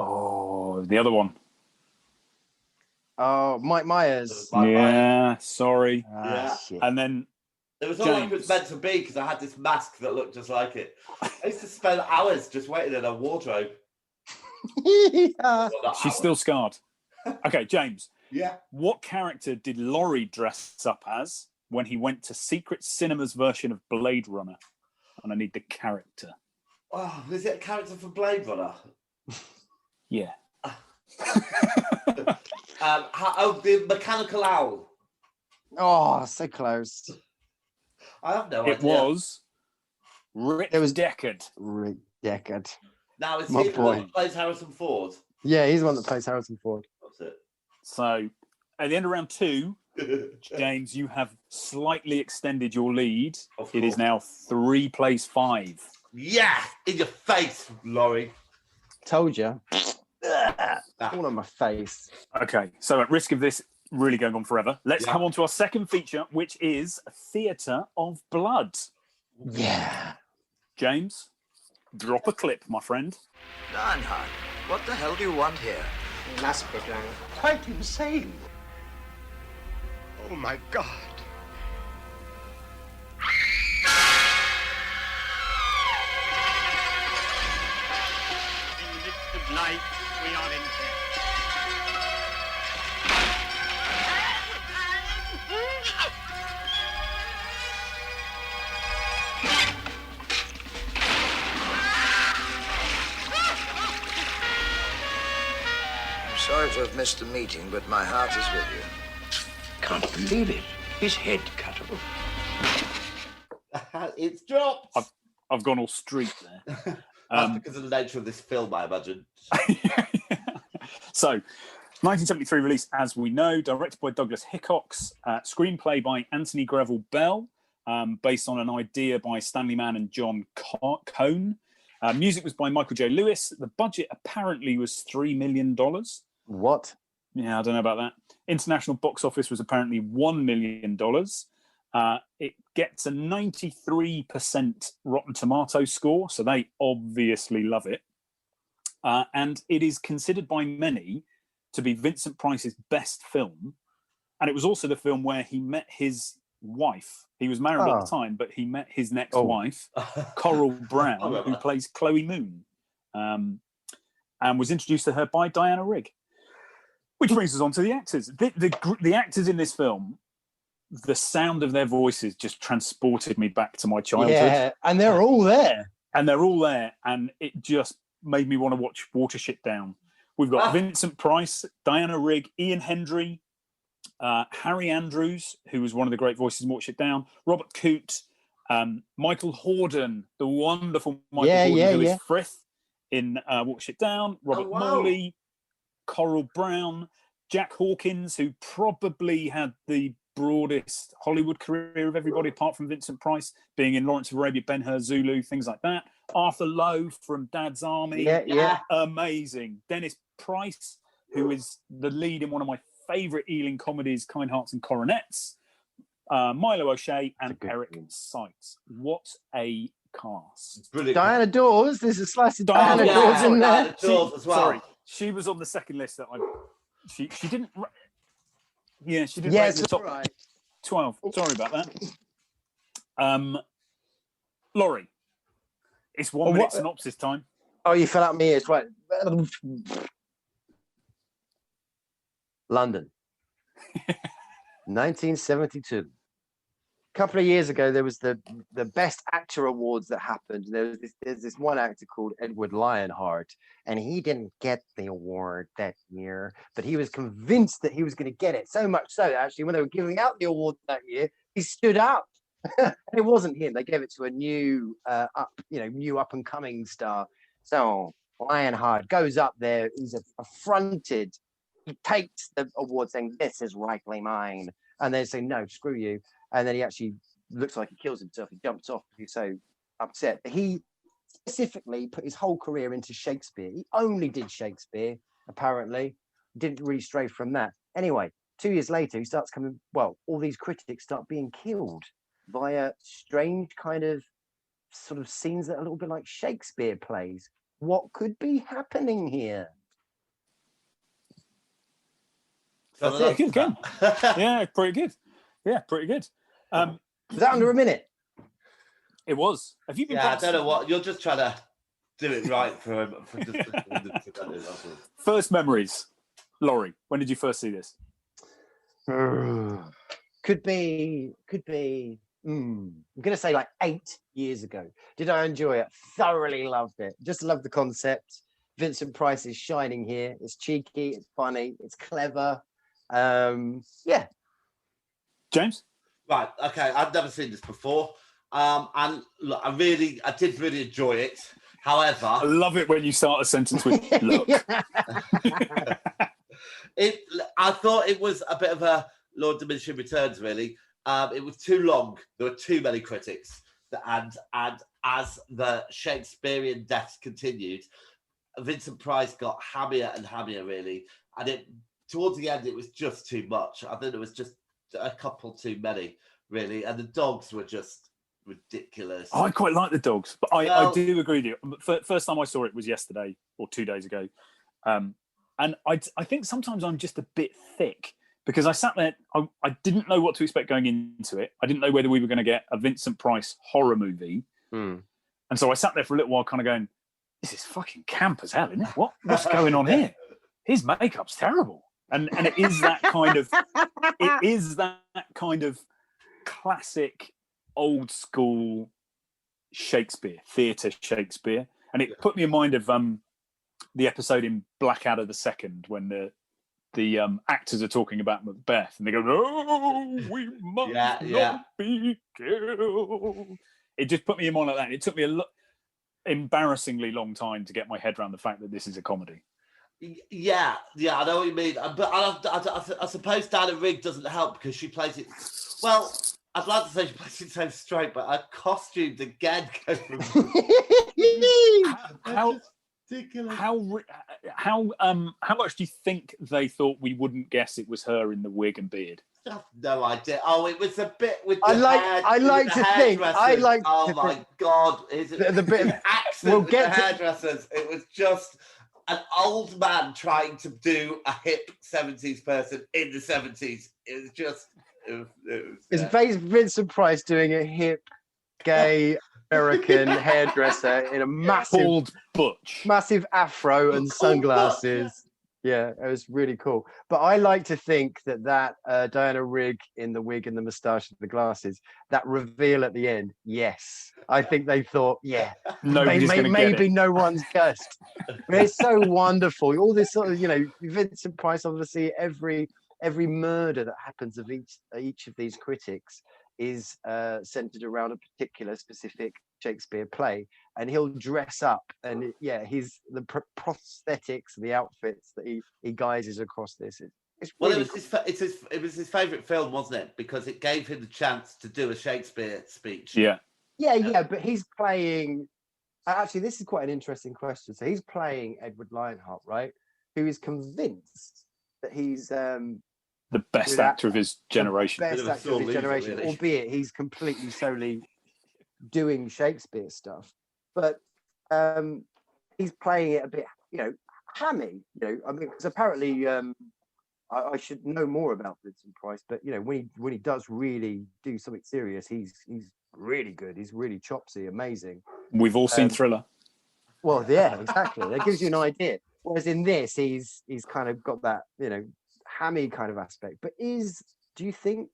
Oh, the other one. Oh, Mike Myers. Yeah, sorry. Yeah. Shit. And then It was all like it was meant to be because I had this mask that looked just like it. I used to spend hours just waiting in a wardrobe. Yeah. Well, not she's hours. still scarred. Okay, James. Yeah. What character did Laurie dress up as when he went to Secret Cinema's version of Blade Runner? And I need the character. Oh, is it a character from Blade Runner? Yeah. The mechanical owl. Oh, so close. I have no idea. It was Rick Deckard. Rick Deckard. Now it's My he the boy. one that plays Harrison Ford. Yeah, he's the one that plays Harrison Ford. That's it. So at the end of round 2, James, you have slightly extended your lead. Of It is course. now 3 plays 5. Yeah, in your face, Laurie. Told you. All on my face. Okay, so at risk of this really going on forever, let's Yeah. come on to our second feature, which is Theatre of Blood. Yeah. James, drop a clip, my friend. Bernhard, what the hell do you want here? Quite insane. Oh my God. In the midst of night, we are in death. I'm sorry to have missed the meeting, but my heart is with you. Can't believe it. His head cut off. It's dropped. I've gone all street there. That's because of the nature of this film, I imagine. So, 1973 release, as we know, directed by Douglas Hickox, screenplay by Anthony Greville Bell, based on an idea by Stanley Mann and John Cohn. Music was by Michael J. Lewis. The budget apparently was $3 million. What? Yeah, I don't know about that. International box office was apparently $1 million. It gets a 93% Rotten Tomatoes score, so they obviously love it. And it is considered by many to be Vincent Price's best film. And it was also the film where he met his wife. He was married at the time, but he met his next wife, Coral Brown, who plays Chloe Moon, and was introduced to her by Diana Rigg. Which brings us on to the actors. The actors in this film, the sound of their voices just transported me back to my childhood. Yeah, and they're all there. And they're all there, and it just made me want to watch Watership Down. We've got Vincent Price, Diana Rigg, Ian Hendry, Harry Andrews, who was one of the great voices in Watership Down, Robert Coote, Michael Hordern, the wonderful Michael Hordern, who is Frith in Watership Down, Robert Morley, Coral Brown, Jack Hawkins, who probably had the broadest Hollywood career of everybody apart from Vincent Price, being in Lawrence of Arabia, Ben-Hur, Zulu, things like that. Arthur Lowe from Dad's Army. Yeah. Amazing. Dennis Price, who is the lead in one of my favourite Ealing comedies, Kind Hearts and Coronets, Milo O'Shea and Eric Sykes. What a cast. Brilliant. Diana Dawes. There's a slice of Diana Diana Dawes in there. Diana Dawes as well. Sorry, she was on the second list that I. She didn't. Yeah, she didn't. Yes, rate the top right. 12. Sorry about that. Laurie, it's 1 minute synopsis time. Oh, you fell out my ears, right? London, 1972. A couple of years ago, there was the Best Actor Awards that happened. There's this one actor called Edward Lionheart, and he didn't get the award that year, but he was convinced that he was going to get it. So much so, actually, when they were giving out the award that year, he stood up. It wasn't him. They gave it to a new up and coming star. So Lionheart goes up there. He's affronted. He takes the award saying, "This is rightly mine." And they say, "No, screw you." And then he actually looks like he kills himself. He jumps off. He's so upset. He specifically put his whole career into Shakespeare. He only did Shakespeare, apparently. Didn't really stray from that. Anyway, 2 years later, he starts coming, well, all these critics start being killed via strange kind of sort of scenes that are a little bit like Shakespeare plays. What could be happening here? So That's it. Good. Yeah, pretty good. Yeah, pretty good. Was that under a minute? It was. Have you been? Yeah, I don't know what you're just trying to do it right for him. First memories, Laurie. When did you first see this? Could be. I'm going to say like 8 years ago. Did I enjoy it? Thoroughly loved it. Just loved the concept. Vincent Price is shining here. It's cheeky. It's funny. It's clever. Yeah. James? Right. Okay. I've never seen this before. And look, I did really enjoy it. However, I love it when you start a sentence with "look." I thought it was a bit of a Lord Diminishing Returns, really. It was too long. There were too many critics, and as the Shakespearean deaths continued, Vincent Price got hammier and hammier, really. And towards the end, it was just too much. I think it was just a couple too many, really, and the dogs were just ridiculous. I quite like the dogs, but I do agree with you. First time I saw it was yesterday or 2 days ago, and I think sometimes I'm just a bit thick. Because I sat there, I didn't know what to expect going into it. I didn't know whether we were going to get a Vincent Price horror movie. And so I sat there for a little while kind of going, this is fucking camp as hell, isn't it? What's going on here? His makeup's terrible. And it is that kind of classic old school Shakespeare, theatre Shakespeare. And it put me in mind of the episode in Blackadder II when the actors are talking about Macbeth and they go, "No, we must not be killed." It just put me in mind like that. It took me embarrassingly long time to get my head around the fact that this is a comedy. Yeah, I know what you mean. But I suppose Diana Rigg doesn't help because she plays it. Well, I'd like to say she plays it so straight, but her costumes again go from. Ridiculous. How much do you think they thought we wouldn't guess it was her in the wig and beard? I have no idea. Oh, it was a bit with the I like to think. Oh my god! Is it the bit of accent with the hairdressers? It was just an old man trying to do a hip 70s person in the 70s. It was just. It's Vincent Price doing a hip, gay American hairdresser in a massive afro and sunglasses. Yeah, it was really cool. But I like to think that Diana Rigg in the wig and the moustache and the glasses, that reveal at the end, yes. I think they thought, yeah, maybe no one's guessed. It's so wonderful. All this sort of, Vincent Price, obviously, every murder that happens of each of these critics is centered around a particular specific Shakespeare play, and he'll dress up, and the prosthetics, the outfits that he guises across this. It's really it was his favourite film, wasn't it? Because it gave him the chance to do a Shakespeare speech. Yeah. But he's playing. Actually, this is quite an interesting question. So he's playing Edward Lionheart, right? Who is convinced that he's the best actor of his generation. Best actor of his generation, really. albeit he's completely solely doing Shakespeare stuff. But he's playing it a bit, hammy. I mean, because apparently I should know more about Vincent Price, but when he does really do something serious, he's really good. He's really chopsy, amazing. We've all seen Thriller. Well, yeah, exactly. That gives you an idea. Whereas in this, he's kind of got that, hammy kind of aspect. But do you think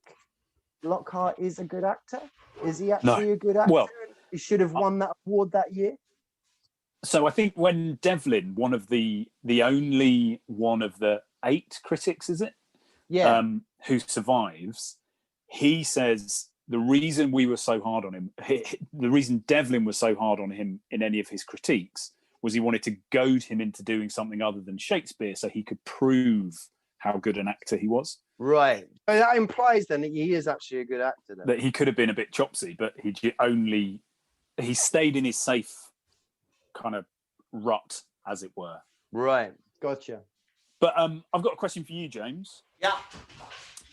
Lockhart is a good actor? Is he actually a good actor? Well, he should have won that award that year. So I think when Devlin, one of the only one of the 8 critics, is it? Yeah. Who survives, he says the reason we were so hard on him, the reason Devlin was so hard on him in any of his critiques was he wanted to goad him into doing something other than Shakespeare so he could prove how good an actor he was. Right. So that implies then that he is actually a good actor then. That he could have been a bit chopsy, but he stayed in his safe kind of rut, as it were. Right. Gotcha. But I've got a question for you, James. Yeah.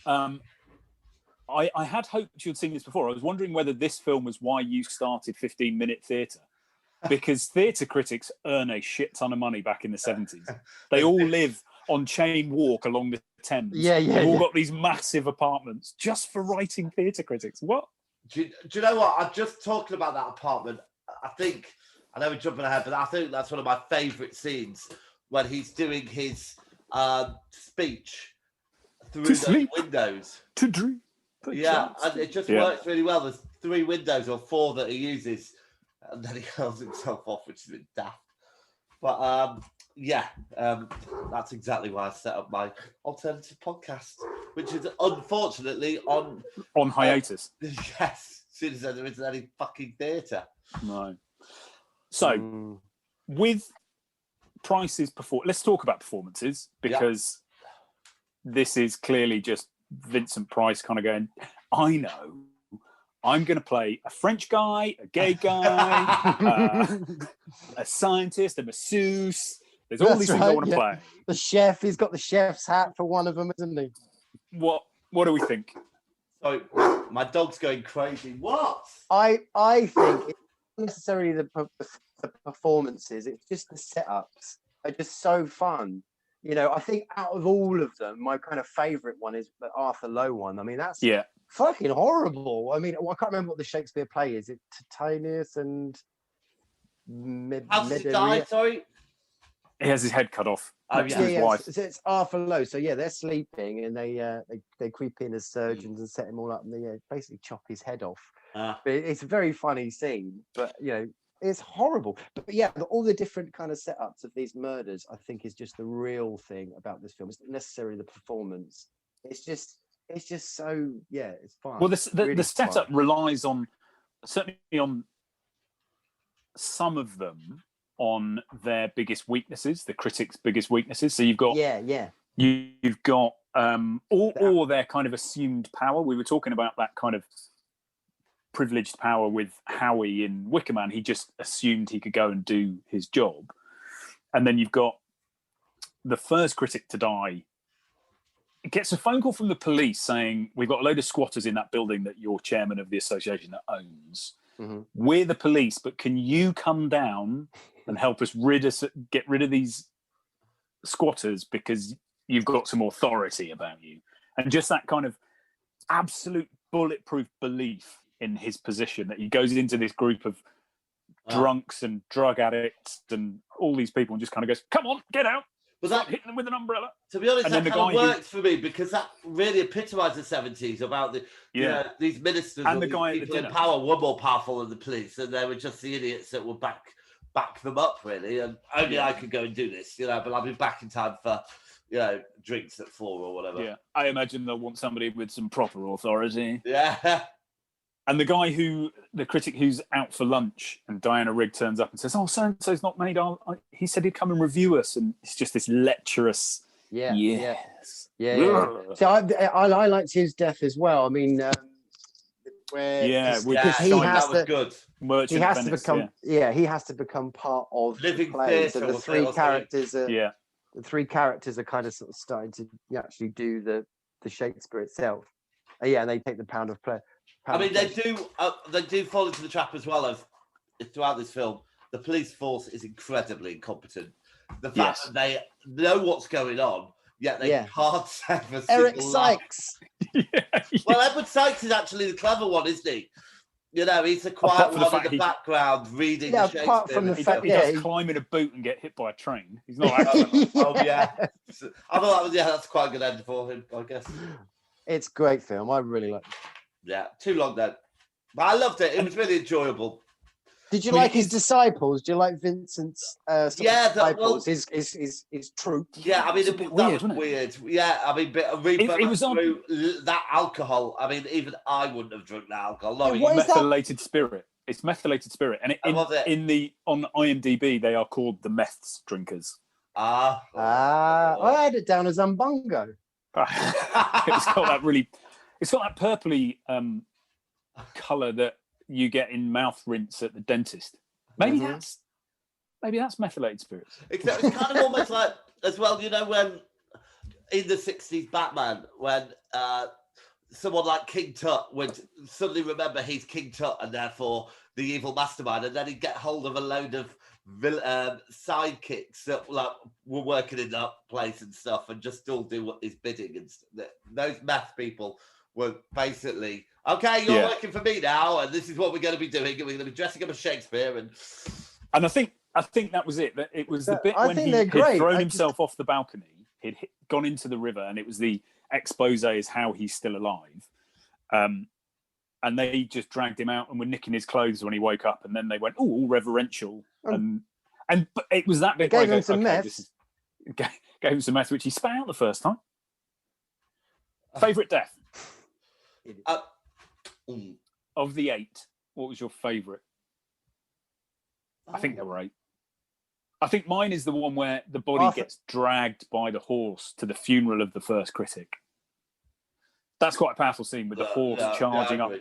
I had hoped you'd seen this before. I was wondering whether this film was why you started 15-minute theatre. Because theatre critics earn a shit ton of money back in the 70s. They all live on Chain Walk along the Thames. Yeah. They've all got these massive apartments just for writing theatre critics. What? Do you know what? I'm just talking about that apartment. I know we're jumping ahead, but I think that's one of my favourite scenes when he's doing his speech through the windows. To dream. Yeah, and it just works really well. There's 3 windows or 4 that he uses, and then he hurls himself off, which is a bit daft. But that's exactly why I set up my alternative podcast, which is unfortunately on hiatus. Yes, since there isn't any fucking theatre. No. So, with Price's let's talk about performances, because this is clearly just Vincent Price kind of going, I know, I'm going to play a French guy, a gay guy, a scientist, a masseuse. There's all these things I want to play. The chef, he's got the chef's hat for one of them, isn't he? What do we think? So my dog's going crazy. What? I think it's not necessarily the performances, it's just the setups are just so fun. I think out of all of them, my kind of favourite one is the Arthur Lowe one. I mean, that's fucking horrible. I mean, I can't remember what the Shakespeare play is. It Titanius and How does he die? Sorry, he has his head cut off. His wife. So it's Arthur Lowe. So they're sleeping and they creep in as surgeons and set him all up and they basically chop his head off. But it's a very funny scene, but it's horrible. But all the different kind of setups of these murders, I think, is just the real thing about this film. It's not necessarily the performance. It's just so it's fun. Well, the setup relies on, certainly on some of them, on their biggest weaknesses, the critics' biggest weaknesses. So you've got you've got or their kind of assumed power. We were talking about that kind of privileged power with Howie in Wicker Man. He just assumed he could go and do his job. And then you've got the first critic to die gets a phone call from the police saying, we've got a load of squatters in that building that you're chairman of the association that owns. Mm-hmm. We're the police, but can you come down and help us get rid of these squatters because you've got some authority about you? And just that kind of absolute bulletproof belief in his position, that he goes into this group of drunks and drug addicts and all these people and just kind of goes, come on, get out. But that, hitting them with an umbrella. To be honest, that kind of worked for me because that really epitomised the 70s about these ministers and the guy people in power were more powerful than the police, and they were just the idiots that would back them up, really. And only I could go and do this, but I'll be back in time for drinks at 4 or whatever. Yeah, I imagine they'll want somebody with some proper authority. Yeah. And the critic who's out for lunch, and Diana Rigg turns up and says, "Oh, so-and-so's not made. He said he'd come and review us," and it's just this lecherous. Yeah. So I liked his death as well. I mean, because he has to. Good. He has to become. He has to become part of living the play. So the three characters are. The 3 characters are kind of sort of starting to actually do the the Shakespeare itself. Yeah, and they take the pound of play. I mean, they do fall into the trap as well as throughout this film. The police force is incredibly incompetent. The fact that they know what's going on, yet they can't save a Eric single Sykes. Well, Edward Sykes is actually the clever one, isn't he? You know, he's the quiet one in the background reading the Shakespeare. Apart from the fact he does climb in a boot and get hit by a train. He's not actually. Oh, yeah. I thought that's quite a good end for him, I guess. It's a great film. I really like it. Yeah, too long then. But I loved it. It was really enjoyable. Did you like his disciples? Do you like Vincent's disciples? His troop. Yeah, I mean, It was weird. Yeah, I mean, it was through that alcohol. I mean, even I wouldn't have drunk that alcohol. Methylated spirit. It's methylated spirit, and on IMDb they are called the meths drinkers. I had it down as Umbungo. It's got that purpley colour that you get in mouth rinse at the dentist. Maybe that's methylated spirits. It's kind of almost like, as well, you know, when in the 60s Batman, when someone like King Tut would suddenly remember he's King Tut and therefore the evil mastermind, and then he'd get hold of a load of sidekicks that were working in that place and stuff, and just still do what his bidding. And those math people were basically, okay, you're working for me now, and this is what we're going to be doing. We're going to be dressing up as Shakespeare, and I think that was it. That it was the bit when he'd thrown himself off the balcony. He'd gone into the river, and it was the expose as how he's still alive. And they just dragged him out and were nicking his clothes when he woke up. And then they went, all reverential. And but it was that bit. Gave him some meth. Gave him some meth, which he spat out the first time. Favourite death? Of the 8, what was your favourite? I think there were 8. I think mine is the one where the body gets dragged by the horse to the funeral of the first critic. That's quite a powerful scene with the horse charging up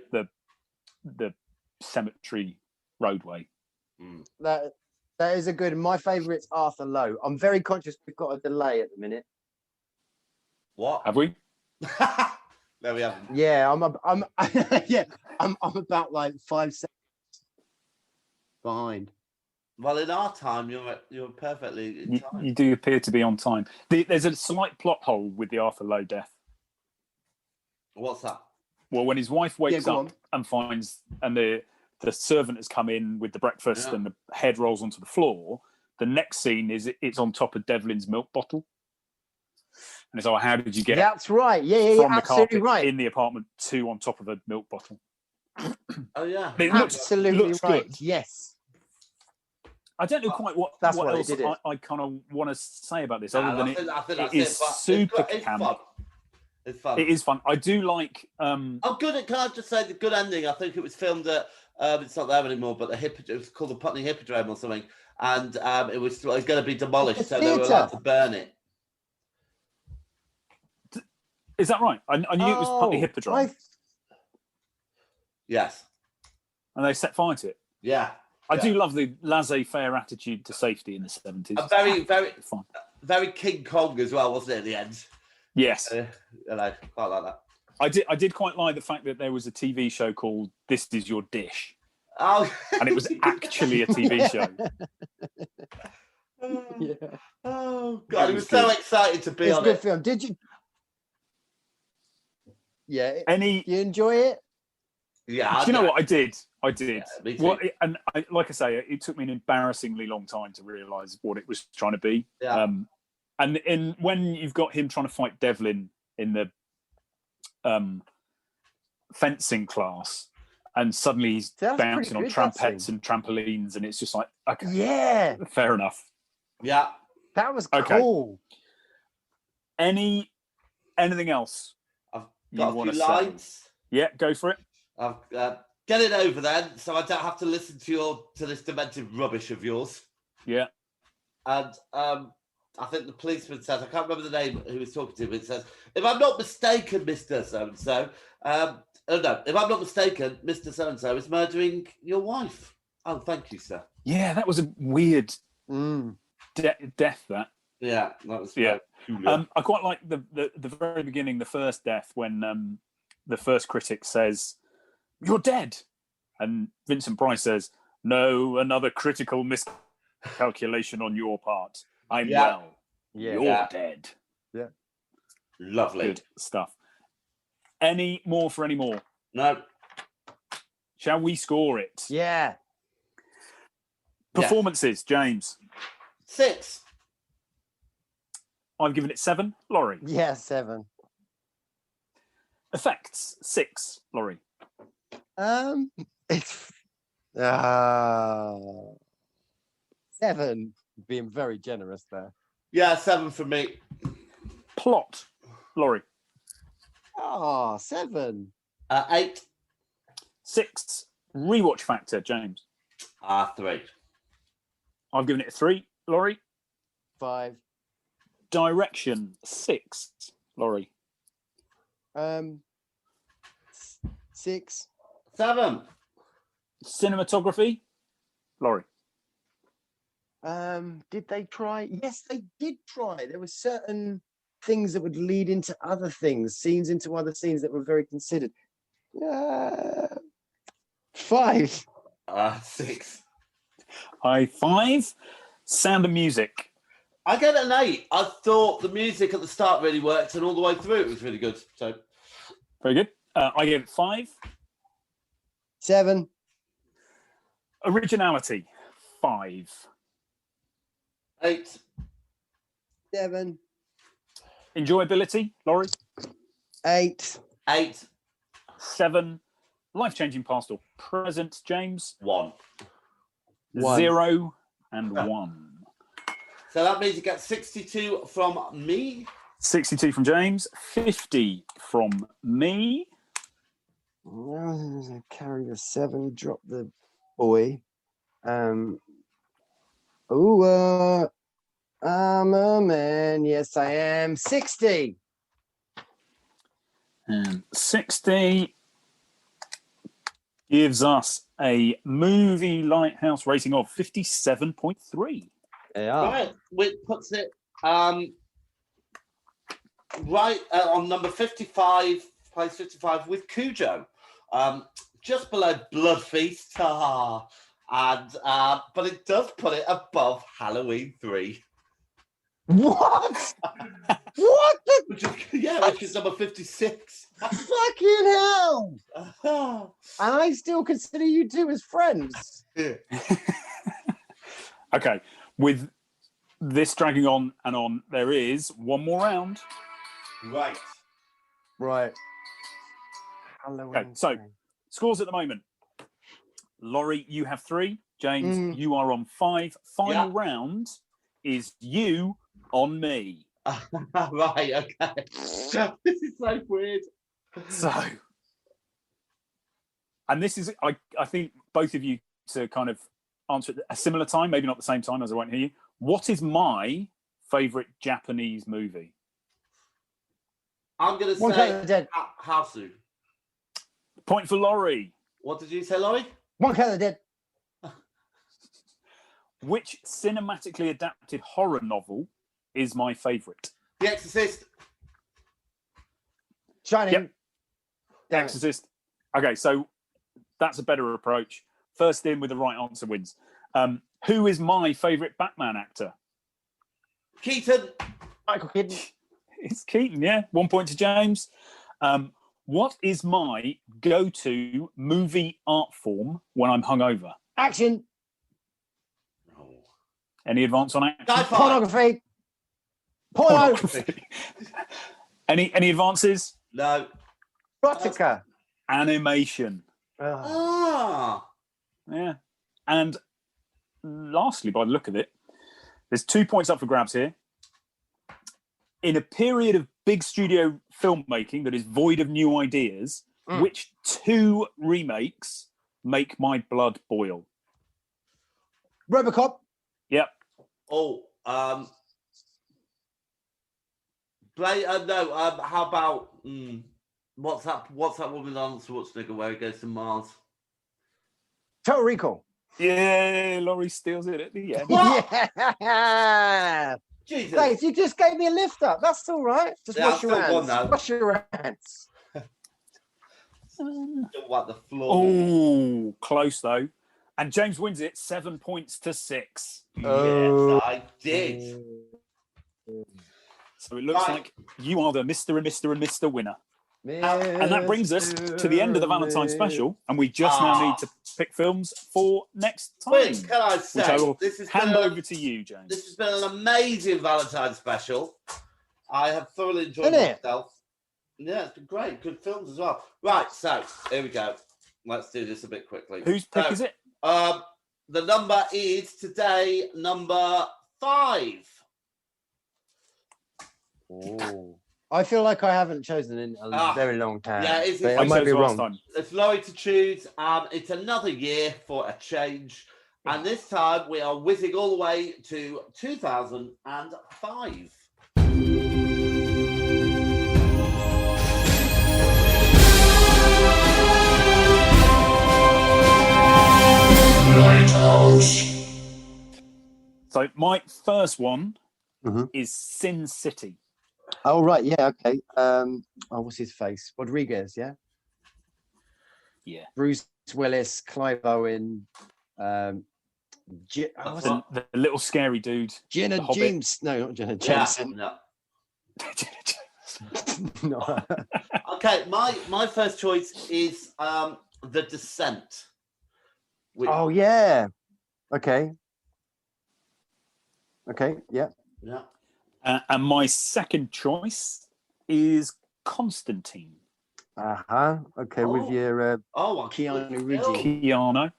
the cemetery roadway. That is a good. My favourite's Arthur Lowe. I'm very conscious we've got a delay at the minute. What have we? No, we haven't. Yeah, I'm about like 5 seconds behind. Well, in our time, you're perfectly in time. You do appear to be on time. There's a slight plot hole with the Arthur Lowe death. What's that? Well, when his wife wakes up and finds, and the servant has come in with the breakfast and the head rolls onto the floor, the next scene is it's on top of Devlin's milk bottle. And it's, how did you get That's right. Yeah, from the absolutely carpet right. in the apartment to on top of a milk bottle? Oh, yeah. Absolutely looks right. Good. Yes. I don't know quite what else I kind of want to say about this, other than it is super camp. It's fun. It is fun. I do like. Good. Can I just say the good ending? I think it was filmed at. It's not there anymore, but it was called the Putney Hippodrome or something, and it was going to be demolished, so they were allowed to burn it. Is that right? I knew it was Putney Hippodrome. Yes. And they set fire to it. Yeah. I do love the laissez-faire attitude to safety in the 70s. Very, very fun. Very King Kong as well, wasn't it? At the end. Yes. Quite like that. I did quite like the fact that there was a TV show called This Is Your Dish. Oh. And it was actually a TV show. Oh God, he was so excited to be on it. It's a good film. Did you? Yeah. You enjoy it? Yeah. Do you know what I did? Yeah, me too. Like I say, it took me an embarrassingly long time to realise what it was trying to be. Yeah. And when you've got him trying to fight Devlin in the fencing class, and suddenly he's bouncing on trampets and trampolines, and it's just like, okay, yeah, fair enough. Yeah, that was cool. Anything else? I've got a few lines. Yeah, go for it. Get it over then, so I don't have to listen to this demented rubbish of yours. Yeah, and I think the policeman says, I can't remember the name who was talking to, but it says, if I'm not mistaken, Mr. So-and-so, if I'm not mistaken, Mr. So-and-so is murdering your wife. Oh, thank you, sir. Yeah, that was a weird death, that. Yeah, that was Yeah. peculiar. I quite like the very beginning, the first death, when the first critic says, "You're dead," and Vincent Price says, "No, another critical miscalculation on your part. I'm well. Yeah. You're dead." Yeah. Lovely. Good stuff. Any more for any more? No. Shall we score it? Yeah. Performances, James. 6. I've given it 7. Laurie. Yeah, 7. Effects, 6. Laurie. It's 7. Being very generous there. Yeah, 7 for me. Plot, Laurie. 7. 8. 6. Rewatch factor, James. 3. I've given it a 3. Laurie. 5. Direction, 6. Laurie. 6. 7. Cinematography, Laurie. Did they try? Yes, they did try. There were certain things that would lead into other things, scenes into other scenes that were very considered. 5. 6. 5. Sound and music. I get an 8. I thought the music at the start really worked, and all the way through it was really good. So, very good. I gave it 5. 7. Originality, 5. 8. 7. Enjoyability, Laurie. 8. 8. 7. Life-changing past or present, James. 1. 0 and 1. So that means you get 62 from me. 62 from James. 50 from me. Well, carry the 7, drop the boy. I'm a man. Yes, I am. 60. And 60 gives us a Movie Lighthouse rating of 57.3. Yeah. Right, which puts it right on number 55, place 55 with Cujo, just below Blood Feast. And but it does put it above Halloween 3. What? What the? Which is number 56. Fucking hell! And I still consider you two as friends. Okay, with this dragging on and on, there is one more round. Right. Halloween. Okay, so scores at the moment. Laurie, you have 3. James, you are on 5. Final round is you on me. Right, okay. This is so weird. So, and this is, I think both of you to kind of answer at a similar time, maybe not the same time as I won't hear you. What is my favourite Japanese movie? I'm going to One Cut of the say Dead. House. Point for Laurie. What did you say, Laurie? One Cut of the Dead. Which cinematically adapted horror novel is my favourite? The Exorcist. Shining. Yep. Exorcist. Okay, so that's a better approach. First in with the right answer wins. Who is my favourite Batman actor? Keaton. Michael Keaton. It's Keaton, yeah. 1 point to James. What is my go-to movie art form when I'm hungover? Action. Any advance on action? Sci-fi. Pornography. Porno. Any advances? No. Erotica. Animation. Ah. Yeah. And lastly, by the look of it, there's 2 points up for grabs here. In a period of big studio filmmaking that is void of new ideas, which 2 remakes make my blood boil? Robocop. Yep. Oh, how about what's that woman on Schwarzenegger where he goes to Mars? Total Recall. Yeah, Laurie steals it at the end. Yeah. Jesus. Thanks. You just gave me a lift up. That's all right. Just Yeah, wash your I've still won hands. now. Wash your hands. Don't want the floor. Oh, close though. And James wins it 7 points to 6. Yes, I did. So it looks Right. like you are the Mr. and Mr. and Mr. winner. And And that brings us to the end of the Valentine special. And we just now need to pick films for next time. Wait, can I say, which I will this has hand been over to you, James. This has been an amazing Valentine's special. I have thoroughly enjoyed Isn't it? myself. Yeah, it's been great. Good films as well. Right, so here we go. Let's do this a bit quickly. Whose pick is it? The number is today number 5. Oh. I feel like I haven't chosen in a very long time. Yeah, it's But I might be wrong. Time. It's Laurie to choose. It's another year for a change. And this time we are whizzing all the way to 2005. Lighthouse. So my first one Mhm. is Sin City. Oh, right. Yeah. Okay. What's his face? Rodriguez. Yeah. Yeah. Bruce Willis, Clive Owen, The little scary dude. Jenna The Hobbit. James. No, not Jenna Yeah, Jameson. no. No. Okay, my first choice is The Descent. Which, Oh yeah. Okay. Okay. Yeah. yeah. And my second choice is Constantine. Okay. With your Oh, Keanu Reeves. Reeves. Keanu.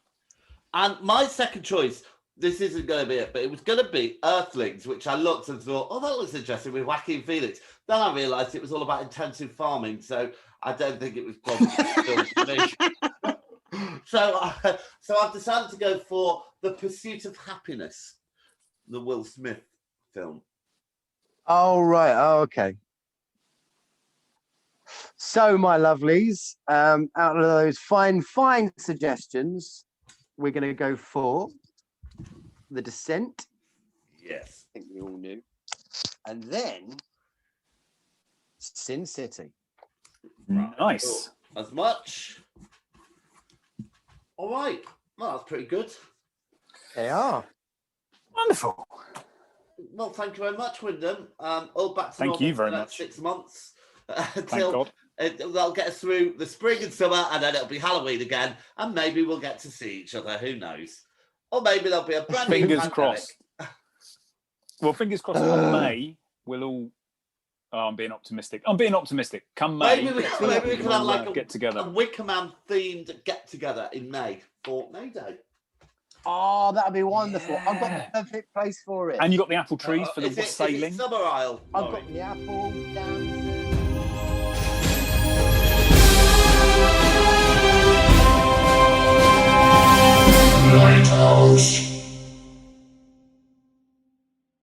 And my second choice, this isn't going to be it, but it was going to be Earthlings, which I looked and thought, oh, that looks interesting with Joaquin Phoenix. Then I realised it was all about intensive farming, so I don't think it was probably film for me. So I've decided to go for The Pursuit of Happiness, the Will Smith film. Oh right. Oh, okay. So my lovelies, out of those fine suggestions, we're going to go for The Descent. Yes. I think we all knew. And then Sin City. Nice. As much. All right. Well, that's pretty good. They are. Wonderful. Well, thank you very much, Wyndham. All back to Thank normal you very for the next much. 6 months. Thank Until God. That'll get us through the spring and summer, and then it'll be Halloween again, and maybe we'll get to see each other. Who knows? Or maybe there'll be a brand new Fingers pandemic. crossed. Well, fingers crossed. Come May, we'll all. Oh, I'm being optimistic. Come May, Maybe we can we'll, have like get a together. Wicker Man themed get together in May for May Day. Oh, that'd be wonderful. I've got Yeah. the perfect place for it. And you got the apple trees for the Is it sailing. Summer Isle? I've Laurie? got the apple dancing. Lighthouse.